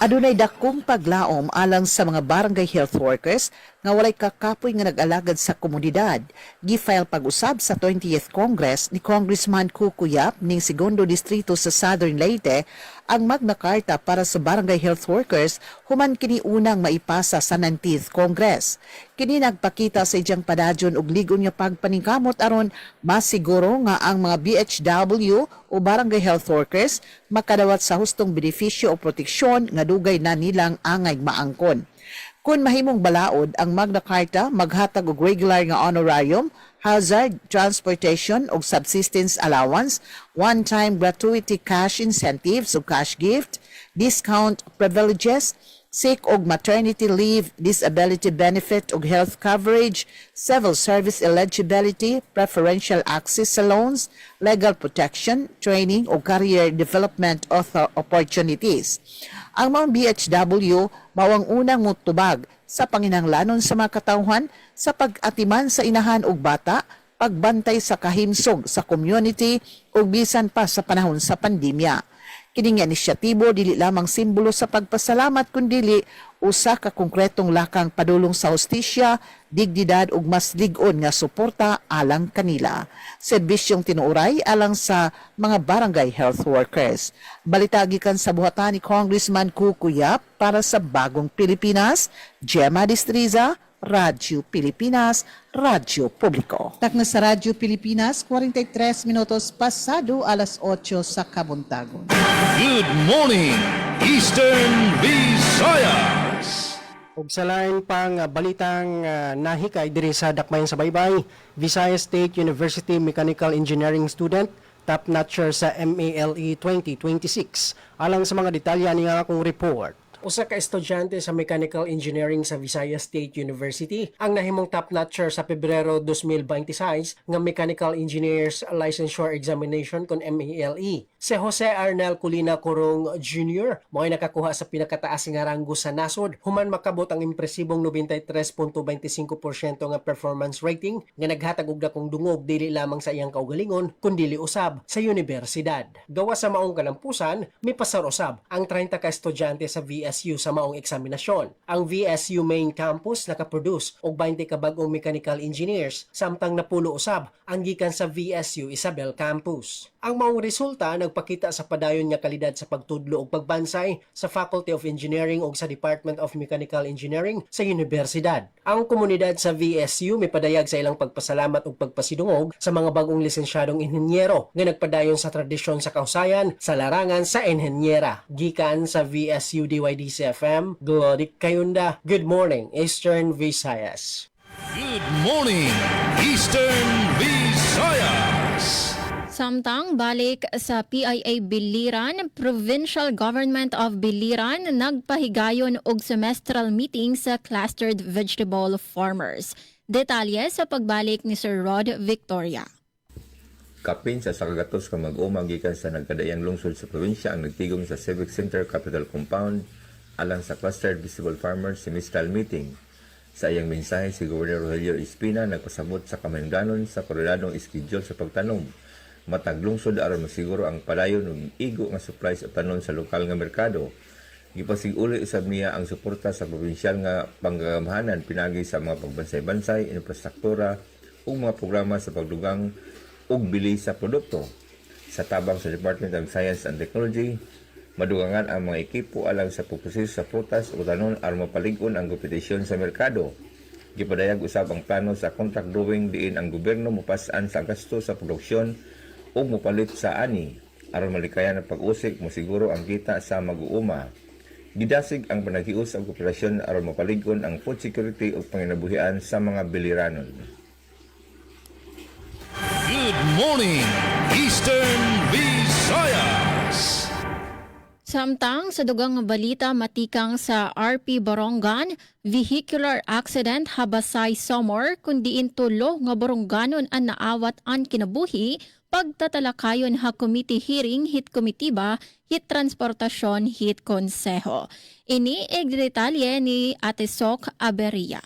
Speaker 5: Adunay dakong paglaom alang sa mga barangay health workers nga walay kakapoy nga nag-alagad sa komunidad. Gifile pag-usab sa 20th Congress ni Congressman Kuku Yap ning segundo distrito sa Southern Leyte ang Magna Carta para sa barangay health workers human kini unang maipasa sa 19th Congress. Kini nagpakita sa iyang padadyon og ligon nga pagpaningkamot aron masiguro nga ang mga BHW o barangay health workers makadawat sa hustong benepisyo o proteksyon nga dugay na nilang angay maangkon. Kung mahimong balaod, ang Magna Carta maghatag og regular nga honorarium, hazard transportation o subsistence allowance, one-time gratuity cash incentives o cash gift, discount privileges, sick og maternity leave, disability benefit og health coverage, civil service eligibility, preferential access sa loans, legal protection, training o career development opportunities. Ang mga BHW mawang unang mutubag sa panginahanglanon sa mga katawhan sa pag-atiman sa inahan ug bata, pagbantay sa kahimsog sa community ug bisan pa sa panahon sa pandemya. Kining inisyatibo dili lamang simbolo sa pagpasalamat kundi usa ka konkretong lakang padulong sa hustisya, dignidad ug mas lig-on nga suporta alang kanila. Serbisyong tinuuray alang sa mga barangay health workers. Balita gikan sa buhatan ni Congressman Kuku Yap para sa Bagong Pilipinas, Gemma Distriza, Radyo Pilipinas, Radyo Publiko. Takna sa Radyo Pilipinas, 43 minutos pasado alas 8 sa Kabuntagon.
Speaker 3: Good morning, Eastern Visayas.
Speaker 6: Ug sa lain pang balitang nahikay diri sa Dakmayan sa Baybay, Visayas State University Mechanical Engineering student, top-notcher sa MALE 2026. Alang sa mga detalya ni akong report. Usa ka estudyante sa Mechanical Engineering sa Visayas State University ang nahimong top-notcher sa Pebrero 2026 nga Mechanical Engineers Licensure Examination kon MALE. Si Jose Arnel Colina Corong Jr. mo'y nakakuha sa pinakataas nga ranggo sa nasod human makabot ang impresibong 93.25% nga performance rating nga naghatag og dakong dungog dili lamang sa iyang kaugalingon kundi usab sa universidad. Gawa sa maong kalampusan, mipasar usab ang 30 ka estudyante sa VS VSU sa maong eksaminasyon. Ang VSU main campus nakaproduce og 20 ka bag-ong mechanical engineers samtang napulo usab ang gikan sa VSU Isabel campus. Ang maong resulta nagpakita sa padayon nga kalidad sa pagtudlo ug pagbansay sa Faculty of Engineering ug sa Department of Mechanical Engineering sa universidad. Ang komunidad sa VSU may padayag sa ilang pagpasalamat ug pagpasidungog sa mga bagong lisensyadong inhenyero nga nagpadayon sa tradisyon sa kausayan sa larangan sa enhenyera. Gikan sa VSU DYDC-FM, Glory Kayunda. Good morning, Eastern Visayas.
Speaker 3: Good morning, Eastern Visayas.
Speaker 4: Samtang balik sa PIA Biliran, Provincial Government of Biliran nagpahigayon og semestral meeting sa clustered vegetable farmers. Detalye sa pagbalik ni Sir Rod Victoria.
Speaker 12: Kapin sa sakagatos ka mag-umang gikan sa nagkadayang lungsod sa probinsya ang nagtigom sa Civic Center Capital Compound alang sa clustered vegetable farmers semestral meeting. Sa iyang mensahe, si Governor Rogelio Espina nagpasabot sa kamengganon sa koordinadong iskidyo sa pagtanom. Matag lungsod aron masiguro ang padayon ug igo nga supplies at tanon sa lokal nga merkado. Gipasig-uli usab niya ang suporta sa probinsyal nga panggagamahanan pinagi sa mga pagbansay-bansay, infrastruktura ug mga programa sa pagdugang ug bili sa produkto. Sa tabang sa Department of Science and Technology, madugangan ang mga ekipo alang sa pagproseso sa prutas o tanon aron mapalig-on ang kompetisyon sa merkado. Gipadayag usab ang plano sa contract drawing diin ang gobyerno mopasaan sa gasto sa produksyon o mopalit sa ani aron malikayan ang pag-usik mosiguro ang kita sa mag-uuma. Gidasig ang panaghius ang kooperasyon aron mapalig-on ang food security o panginabuhian sa mga Biliranon.
Speaker 3: Good morning, Eastern Visayas.
Speaker 4: Samtang sa dugang nga balita matikang sa RP Borongan, vehicular accident habasay Somor kundiin tulo nga Boronganon ang naawat ang kinabuhi pagtatalakayon ha committee hearing hit komitiba hit transportasyon hit konseho. Ini detalye ni Ate Sok Aberia.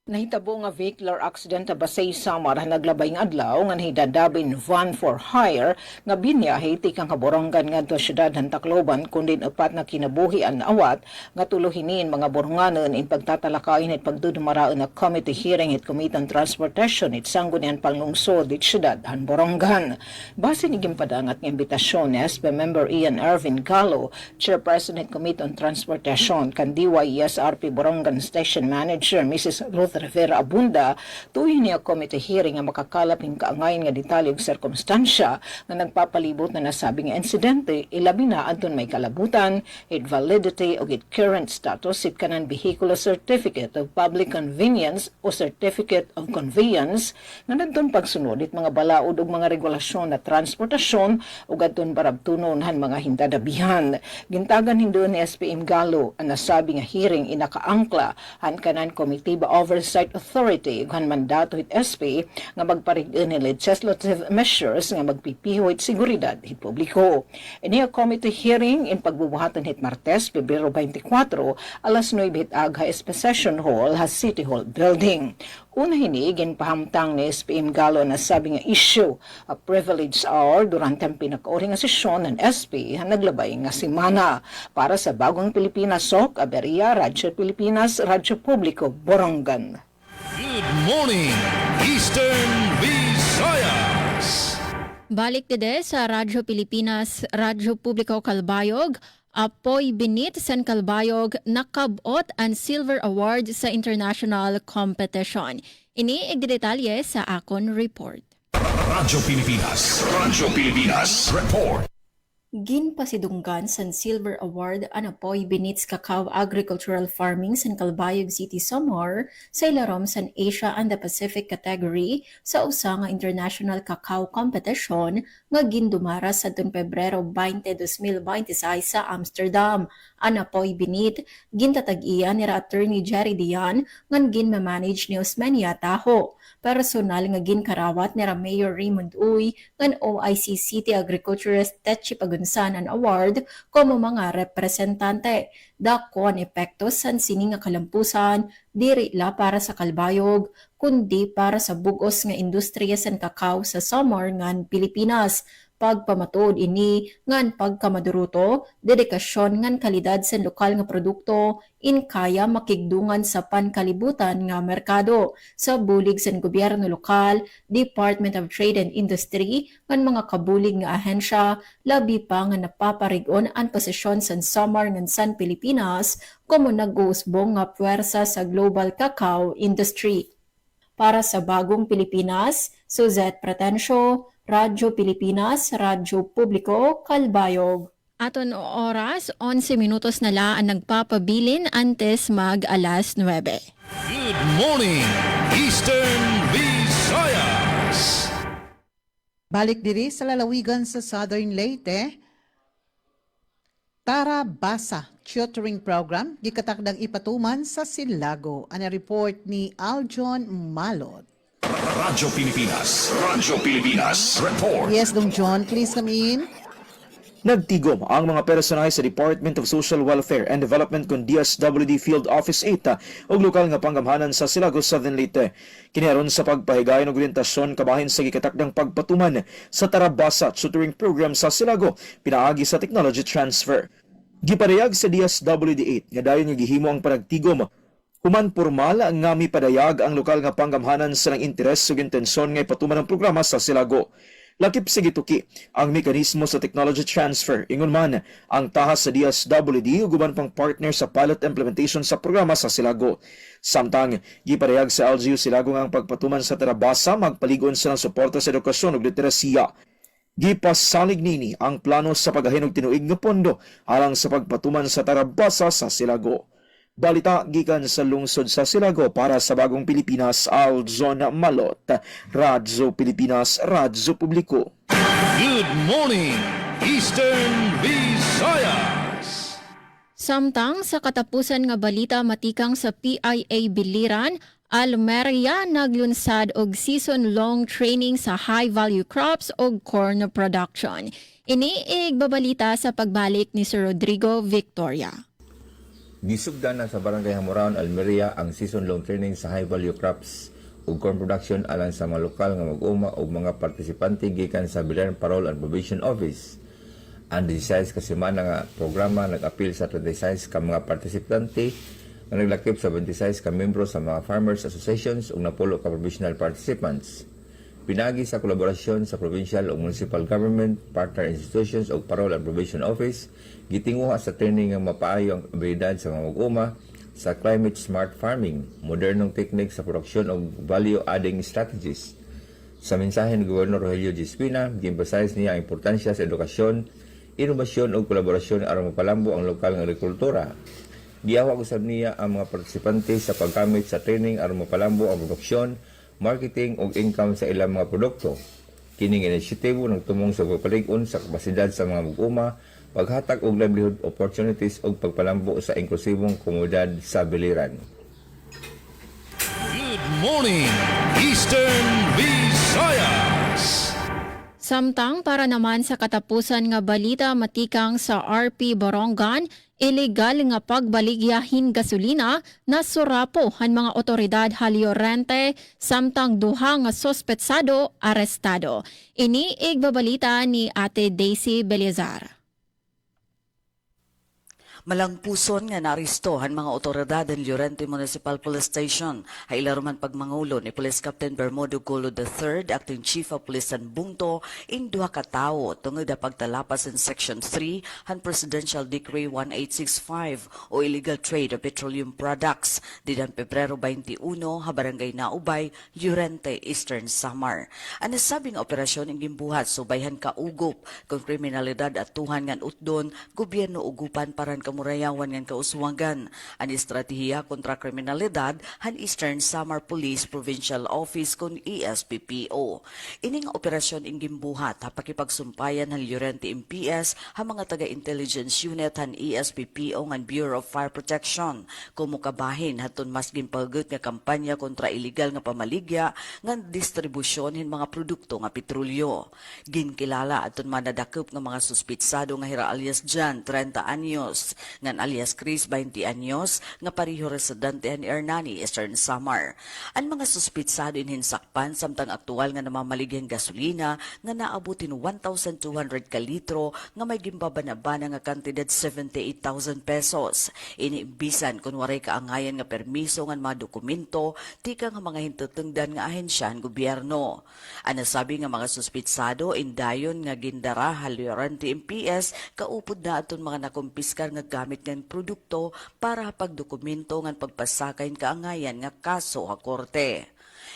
Speaker 14: Nahitabo nga vehicular accident sa Basay Samar naglabay ng adlaw nga nahidadabin van for hire nga binyahe tikang kaborongan ngadto syudad ng Tacloban kundin upat na kinabuhi ang naawat nga tuluhinin mga boronganon in pagtatalakayin at pagdudumaraon na committee hearing at Committee on Transportation at sanggunian panglungsod at syudad ng Borongan. Base ni gimpadangat ng imbitasyon ni SB member Ian Ervin Gallo, Chairperson at Committee on Transportation kan DYESRP Borongan Station Manager Mrs. Ruth Rivera Abunda, tuyo niya committee hearing nga makakalap ng kaangayin nga detalye ug sirkumstansya nga nagpapalibot na nasabing insidente, ilabi na anton may kalabutan, it validity ug it current status it kanan vehicular certificate of public convenience o certificate of conveyance nga nagton pagsunod it mga balaod ug mga regulasyon na transportasyon ug adton barabtunon han mga hindadabihan. Gintagan hindon ni SPM Gallo ang nasabi nga hearing inakaangkla han kanan komitiba Oversight Authority ug han mandato hit SP nga magparig-on ni legislative measures nga magpipiho hit seguridad hit publiko. Ini committee hearing in pagbubuhatan hit Martes, Pebrero 24, alas 9 hit agha Session Hall ha City Hall Building. Una hinig, pahamtang ni SPM Gallo na sabi nga issue a privilege hour durante ang pinakauri nga sesyon ng SP na naglabay nga simana para sa Bagong Pilipinas, Sok Aberia, Radyo Pilipinas, Radyo Publiko, Borongan.
Speaker 3: Good morning, Eastern Visayas.
Speaker 4: Balik dede sa Radyo Pilipinas, Radyo Publiko Calbayog, Apoy Binit San Calbayog nakabot ang Silver Award sa international competition. Ini igdetalye sa akon report.
Speaker 3: Radyo Pilipinas. Radyo Pilipinas. Report.
Speaker 4: Ginpasidunggan sa Silver Award ang Apoy Binit's Cacao Agricultural Farming sa Calbayog City, Samar sa ilarom sa Asia and the Pacific category sa usa nga international cacao competition nga gindumara sa Pebrero 20, 2026 sa Amsterdam. Ang Apoy Binit gintatag-iya ni Attorney Jerry Dian nga ginmamanage ni Osmania Taho. Personal nga ginkarawat ni Mayor Raymond Uy ng OIC City Agriculturist Tetchi Pagunsanan Award como mga representante. Dako ang epekto sa sini nga kalampusan, diri la para sa Calbayog, kundi para sa bugos nga industriya sa kakao sa Samar ngan Pilipinas. pagpamatod ini ngan pagkamaduruto, dedikasyon ngan kalidad sa lokal nga produkto, in kaya makigdungan sa pankalibutan nga merkado sa bulig sa gobyerno lokal, Department of Trade and Industry, ngan mga kabulig nga ahensya, labi pa nga napaparigon ang posisyon sa Samar ngan San Pilipinas como nag-uusbong nga puwersa sa global cacao industry. Para sa Bagong Pilipinas, Suzette Pretencio, Radyo Pilipinas, Radyo Publiko, Kalbayog. Aton oras, 11 minutos na lang ang nagpapabilin antes mag alas 9.
Speaker 3: Good morning, Eastern Visayas.
Speaker 5: Balik diri sa lalawigan sa Southern Leyte, Tara Basa Tutoring Program gikatakdang ipatuman sa Silago. Ana report ni Aljon Malot.
Speaker 3: Radyo Pilipinas. Radyo Pilipinas. Report.
Speaker 5: Yes, Dong John, please come in.
Speaker 15: Nagtigom ang mga personay sa Department of Social Welfare and Development kung DSWD Field Office 8 o lokal nga panggamhanan sa Silago, Southern Leyte. Kiniharon sa pagpahigayon ng orientasyon kabahin sa gikatakdang pagpatuman sa Tarabasa Tutoring Program sa Silago, pinaagi sa technology transfer. Gipadayag sa DSWD 8 nga dayon nga gihimo ang panagtigom. Human formal nga mipadayag ang lokal nga panggamhanan sa ng interes ug intensyon nga ipatuman ang programa sa Silago. Lakip sa gituki ang mekanismo sa technology transfer. Ingon man ang tahas sa DSWD ug uban pang partner sa pilot implementation sa programa sa Silago. Samtang gipadayag sa LGU Silago nga ang pagpatuman sa Tarabasa magpaligon sa suporta sa edukasyon ug literasya. Gipasalig nini ang plano sa paghahinog tinuig nga pondo alang sa pagpatuman sa Tarabasa sa Silago. Balita gikan sa lungsod sa Silago para sa Bagong Pilipinas, Aljon Malot, Radyo Pilipinas, Radyo Publiko.
Speaker 3: Good morning, Eastern Visayas.
Speaker 4: Samtang sa katapusan nga balita matikang sa PIA Biliran, Almeria naglunsad og season-long training sa high-value crops og corn production. Ini igbabalita sa pagbalik ni Sir Rodrigo Victoria.
Speaker 12: Gisugdan na sa Barangay Hamoraon, Almeria ang season-long training sa high-value crops ug corn production alang sa mga lokal nga mag-uma ug mga partisipante gikan sa Biliran Parole and Probation Office. Ang 16 ka semana nga programa nag-apil sa 36 ka mga partisipante nga naglakip sa 26 ka membro sa mga farmers associations ug napulo ka provisional participants. Pinagi sa kolaborasyon sa provincial o municipal government, partner institutions o Parole and Probation Office, gitinguha sa training ng mapaayo ang abilidad sa mga mag-uma sa climate smart farming, modernong technique sa produksyon o value-adding strategies. Sa mensahe ni Gobernador Rogelio G. Espina, gi-emphasize niya ang importansya sa edukasyon, inovasyon o kolaborasyon aron mapalambo ang lokal ng agrikultura. Giawag usab niya ang mga partisipante sa paggamit sa training aron mapalambo ang produksyon, marketing o income sa ilang mga produkto. Kining inisyatibo nagtumong sa pagpalig-on sa kapasidad sa mga mag-uma, paghatag og livelihood opportunities o pagpalambo sa inklusibong komunidad sa Biliran.
Speaker 3: Good morning, Eastern Visayas.
Speaker 4: Samtang para naman sa katapusan nga balita matikang sa RP Borongan, illegal nga pagbaligyahin gasolina na surapo han mga otoridad Haliorente samtang duha nga sospetsado arestado. Ini igbabalita ni Ate Daisy Beliazar.
Speaker 16: Malangpuson nga naristohan mga otoridad ng Llorente Municipal Police Station. Hailaruman pagmangulo ni Police Captain Bermudo Golo III, Acting Chief of Police San Bungto, in duha ka tawo tungod na pagtalapas in Section 3 han Presidential Decree 1865 o Illegal Trade of Petroleum Products didan Pebrero 21 ha Barangay Naubay, Llorente, Eastern Samar. Ang nasabing operasyon ang gimbuhat subayhan kaugop kung kriminalidad at tuhan ngan utdon, gobyerno ugupan paran murayawan ngan kauswagan. Ang estratehiya kontra kriminalidad han Eastern Samar Police Provincial Office kun ESPPO. Ining operasyon ing gimbuhat ha pakipagsumpayan han Llorente MPS ha mga taga-intelligence unit han ESPPO ngan Bureau of Fire Protection. Kumukabahin haton mas gimpagut nga kampanya kontra illegal nga pamaligya ngan distribusyon hin mga produkto nga petrolyo. Ginkilala aton manadakop nga mga suspitsado nga Hira alias Jan, 30 anyos. ngan alias Chris 20 anyos nga pareho residente ni Hernani, Eastern Samar. Ang mga suspitsado inhinsakpan samtang aktual nga namamaligyang gasolina nga naabutin 1,200 ka litro nga may gimbabanabana nga kantidad 78,000 pesos. Iniimbisan kung waray kaangayan nga permiso nga mga dokumento tika nga mga hintutungdan nga ahensyan gobyerno. Ang nasabi nga mga suspitsado indayon nga gindara halyorante MPS kaupod na aton mga nakumpiskar nga gamit ng produkto para pagdokumento ng pagpasakayin kaangayan nga kaso sa korte.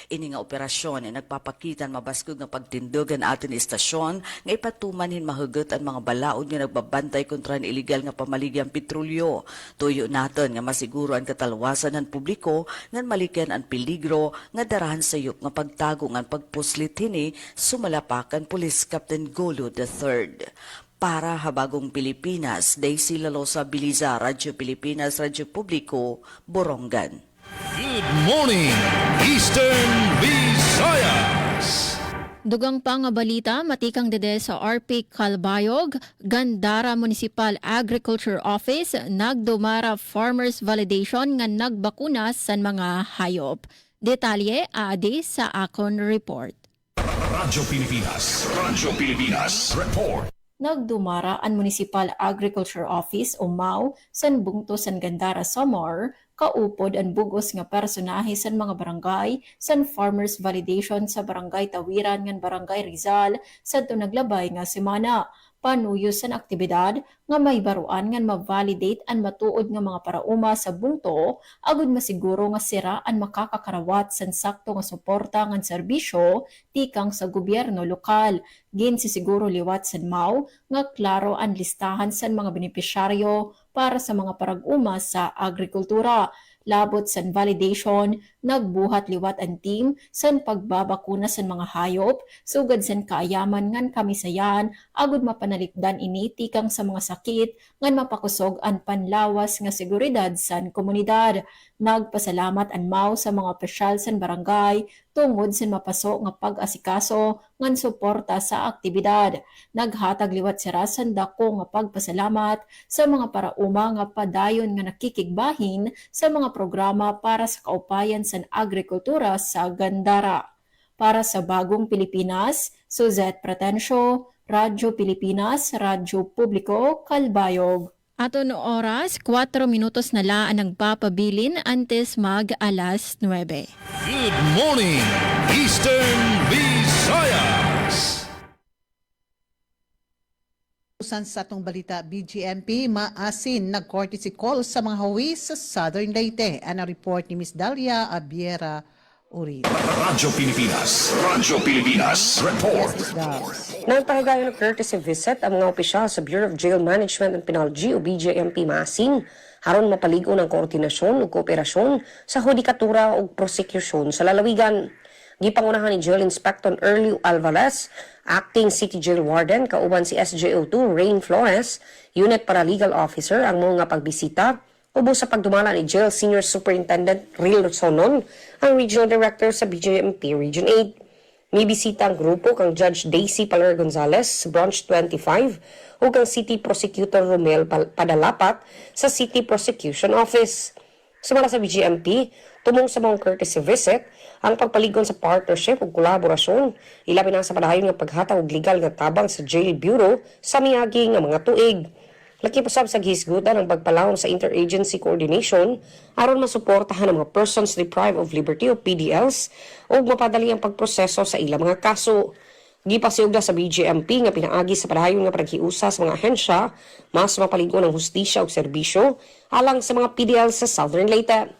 Speaker 16: Ini nga operasyon ay nagpapakitan mabaskog nga pagtindog ang aton istasyon nga ipatumanhin mahugot ang mga balaod nga nagbabantay kontra ang iligal nga pamaligyang petrolyo. Tuyo naton nga masiguro ang katalwasan ng publiko nga malikyan ang peligro nga darahan sayop nga pagtago nga pagpuslit hini sumalapakan Police Captain Golo III. Para Habagong Pilipinas, Daisy Lalosa Biliza, Radyo Pilipinas, Radyo Publiko, Borongan.
Speaker 3: Good morning, Eastern Visayas!
Speaker 4: Dugang pa nga balita, matikang dede sa RP Calbayog, Gandara Municipal Agriculture Office, nagdumara farmers validation nga nagbakuna sa mga hayop. Detalye adi sa akon report.
Speaker 3: Radyo Pilipinas Report.
Speaker 4: Nagdumara ang Municipal Agriculture Office o MAO san bungto san Gandara Samar, kaupod ang bugos nga personahe san mga barangay san farmers validation sa barangay Tawiran ngan barangay Rizal sadto naglabay nga semana. Panuyo san aktibidad nga may baruan ngan ma-validate ang matuod nga mga parauma sa bungto agud masiguro nga sira ang makakakarawat san sakto nga suporta ngan serbisyo tikang sa gobyerno lokal. Ginsisiguro liwat san MAO nga klaro ang listahan san mga benepisyaryo para sa mga parag-uma sa agrikultura. Labot san validation, nagbuhat liwat ang team san pagbabakuna san mga hayop, sugad san kaayaman ngan kamisayan, agud mapanalikdan ini tikang sa mga sakit ngan mapakusog ang panlawas nga seguridad san komunidad. Nagpasalamat ang MAO sa mga opisyal san barangay tungod sin mapaso nga pag-asikaso ngan suporta sa aktibidad. Naghatag liwat sira san dako nga pagpasalamat sa mga parauma nga padayon nga nakikigbahin sa mga programa para sa kaupayan san agrikultura sa Gandara. Para sa Bagong Pilipinas, Suzette Pratencio, Radyo Pilipinas, Radyo Publiko, Calbayog. Ato no oras, 4 minutos na laan ang papabilin antes mag alas 9.
Speaker 3: Good morning, Eastern Visayas!
Speaker 5: Usan sa atong balita, BGMP maasin nag-courtesy call sa mga hawi sa Southern Leyte. Ang report ni Ms. Dalia Abiera Uribe.
Speaker 3: Radyo Pilipinas Report.
Speaker 17: Nagpahigayon ng courtesy visit ang mga opisyal sa Bureau of Jail Management and Penalty o BJMP maasin haron mapaligo ng koordinasyon o kooperasyon sa hudikatura o prosecution sa lalawigan. Gipangunahan ni Jail Inspector Erlio Alvarez, Acting City Jail Warden, kauban si SJO2 Rain Flores, Unit Paralegal Officer ang mga pagbisita, ubos sa pagdumala ni Jail Senior Superintendent Ril Sonon, ang Regional Director sa BJMP Region 8. May bisita ang grupo kang Judge Daisy Paler Gonzalez, Branch 25, o kang City Prosecutor Romel Padalapat sa City Prosecution Office. Sumala sa BGMP, tumong sa mga courtesy visit, ang pagpaligon sa partnership o kolaborasyon, ilabi na sa padayon ng paghatag og legal nga tabang sa Jail Bureau sa miagi nga mga tuig. Laki pasab sa gihisgutan ang pagpalawon sa interagency coordination aron masuportahan ang mga persons deprived of liberty o PDLs o mapadali ang pagproseso sa ilang mga kaso. Gipasiugda sa BGMP nga pinaagi sa padayon nga paghiusa sa mga ahensya mas mapaligo ng hustisya o serbisyo alang sa mga PDL sa Southern Leyte.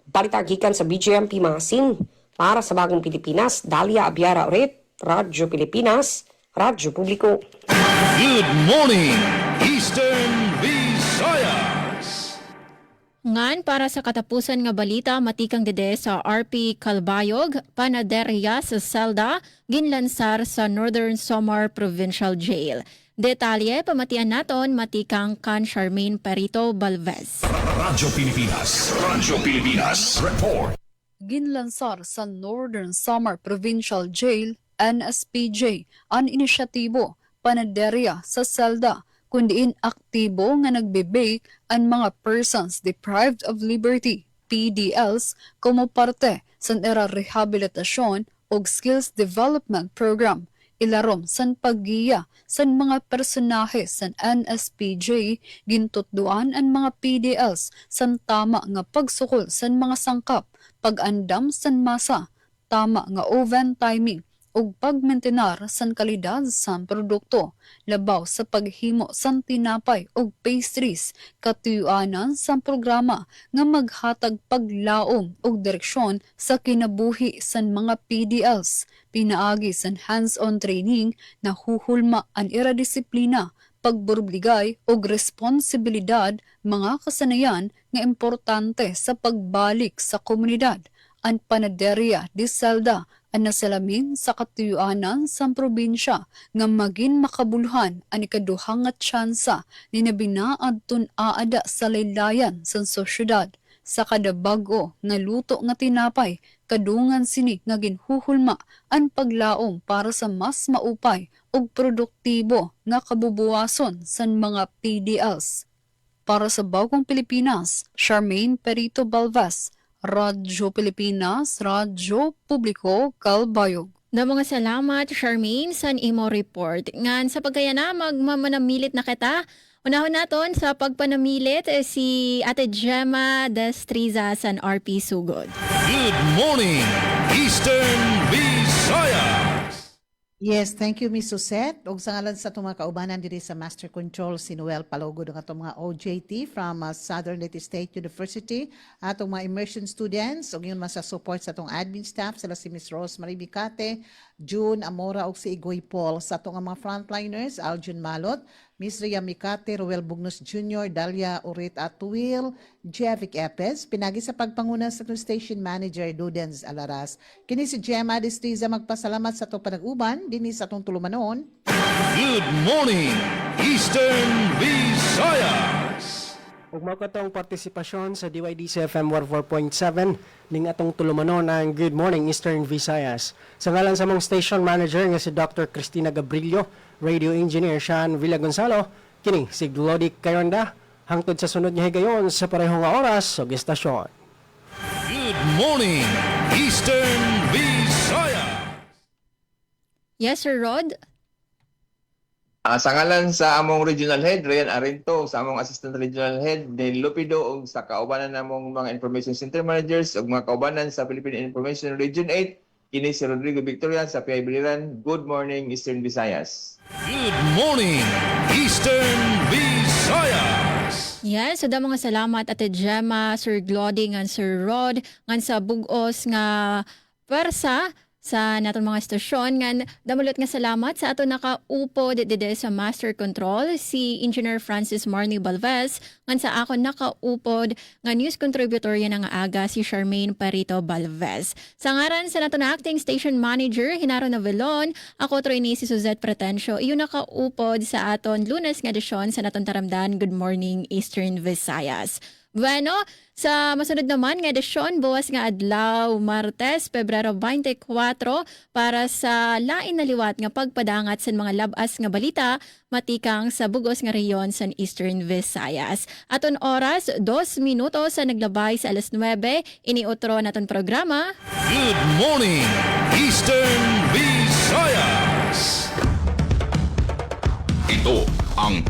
Speaker 17: Balita gikan sa BGMP Maasin para sa Bagong Pilipinas, Dalia Abiara Urit, Radyo Pilipinas, Radyo Publiko.
Speaker 3: Good morning, Eastern Visayas!
Speaker 4: Ngan para sa katapusan nga balita, matikang dede sa RP Calbayog, panaderya sa Selda, ginlansar sa Northern Samar Provincial Jail. Detalye, pamatian naton matikang kan Charmaine Perito Balvez.
Speaker 3: Radyo Pilipinas Report.
Speaker 10: Ginlansar sa Northern Samar Provincial Jail, NSPJ, ang inisyatibo panaderya sa Selda kundiin aktibo nga nagbibake ang mga persons deprived of liberty, PDLs, como parte sa era rehabilitasyon o skills development program. Ilarom san paggiya san mga personahe san NSPJ gintutduan ang mga PDLs san tama nga pagsukol san mga sangkap, pag-andam san masa, tama nga oven timing ug pagmentenar san kalidad san produkto, labaw sa paghimo san tinapay ug pastries, katuyuanan san programa nga maghatag paglaom ug direksyon sa kinabuhi san mga PDLs, pinaagi san hands-on training na huhulma ang iradisiplina, pagburbligay ug responsibilidad, mga kasanayan nga importante sa pagbalik sa komunidad. Ang Panaderia di Celda ang nasalamin sa katuyuanan sa probinsya nga maging makabuluhan ang ikaduhang nga tsansa ni nabinaad tun aada sa laylayan sa sosyedad. Sa kada bago nga luto nga tinapay, kadungan sini nga ginhuhulma ang paglaom para sa mas maupay ug produktibo nga kabubuwason sa mga PDLs. Para sa Bagong Pilipinas, Charmaine Perito Balvas, Radyo Pilipinas, Radyo Publiko, Calbayog.
Speaker 4: Na mga salamat, Charmaine, sa imo report. Ngan sa pagkayana, magmamanamilit na kita. Unahon naton sa pagpanamilit si Ate Gemma Destriza san RP Sugod.
Speaker 3: Good morning, Eastern Visayas!
Speaker 5: Yes, thank you, Miss Suset. Og sa ngalan sa itong mga kaubanan diri sa Master Control, si Noel Palogod, ang atong mga OJT from Southern Leyte State University, atong mga immersion students, og yun sa support sa atong admin staff, sila si Miss Rosemary Bicate, June Amora, og si Igoy Paul, sa atong mga frontliners, Aljun Malot, Miss Ria Micate, Roel Bugnos Jr., Dalia Urit Atuil, Jevic Epes, pinagi sa pagpanguna sa atong station manager, Dudens Alaras. Kini si Gemma Destriza magpasalamat sa itong panag-uban, dini sa atong tulumanon.
Speaker 3: Good morning, Eastern Visayas!
Speaker 6: Ug mao katong partisipasyon sa DYDC FM 104.7 ning atong tulumanon ang Good Morning Eastern Visayas. Sa ngalan sa mong station manager nga si Dr. Cristina Gabrillo, radio engineer Sean Villagonzalo, kini si Glody Caronda, hangtod sa sunod nga higayon sa parehong nga oras ug estasyon.
Speaker 3: Good morning, Eastern Visayas!
Speaker 4: Yes, Sir Rod?
Speaker 7: Sa ngalan sa among regional head, Ryan Arinto, sa among assistant regional head, Del Lupido, ug sa kaubanan namong mga information center managers ug mga kaubanan sa Philippine Information Region 8, kini si Rodrigo Victorian sa PI Biliran. Good morning, Eastern Visayas.
Speaker 3: Good morning, Eastern Visayas!
Speaker 4: Yes, so mga salamat Ate Gemma, Sir Glody, ngan Sir Rod, ngan sa bugos nga persa sa naton mga estasyon. Ngan damulot nga salamat sa ato nakaupo dede sa Master Control si Engineer Francis Marnie Balvez, ngan sa ako nakaupod nga news contributor yan nga aga si Charmaine Perito Balvez. Sa ngaran sa naton acting station manager Hinaro Novelon, ako trainee si Suzette Pretencio, iyon nakaupod sa aton Lunes nga edisyon sa naton taramdan Good Morning Eastern Visayas. Bueno, sa masunod naman nga edisyon, buwas nga adlaw, Martes, Pebrero 24, para sa lain na liwat nga pagpadangat sa mga labas nga balita, matikang sa bugos nga rehiyon sa Eastern Visayas. Aton oras, 2 minutos sa naglabay sa alas 9, iniutro naton programa.
Speaker 3: Good morning, Eastern Visayas! Ito ang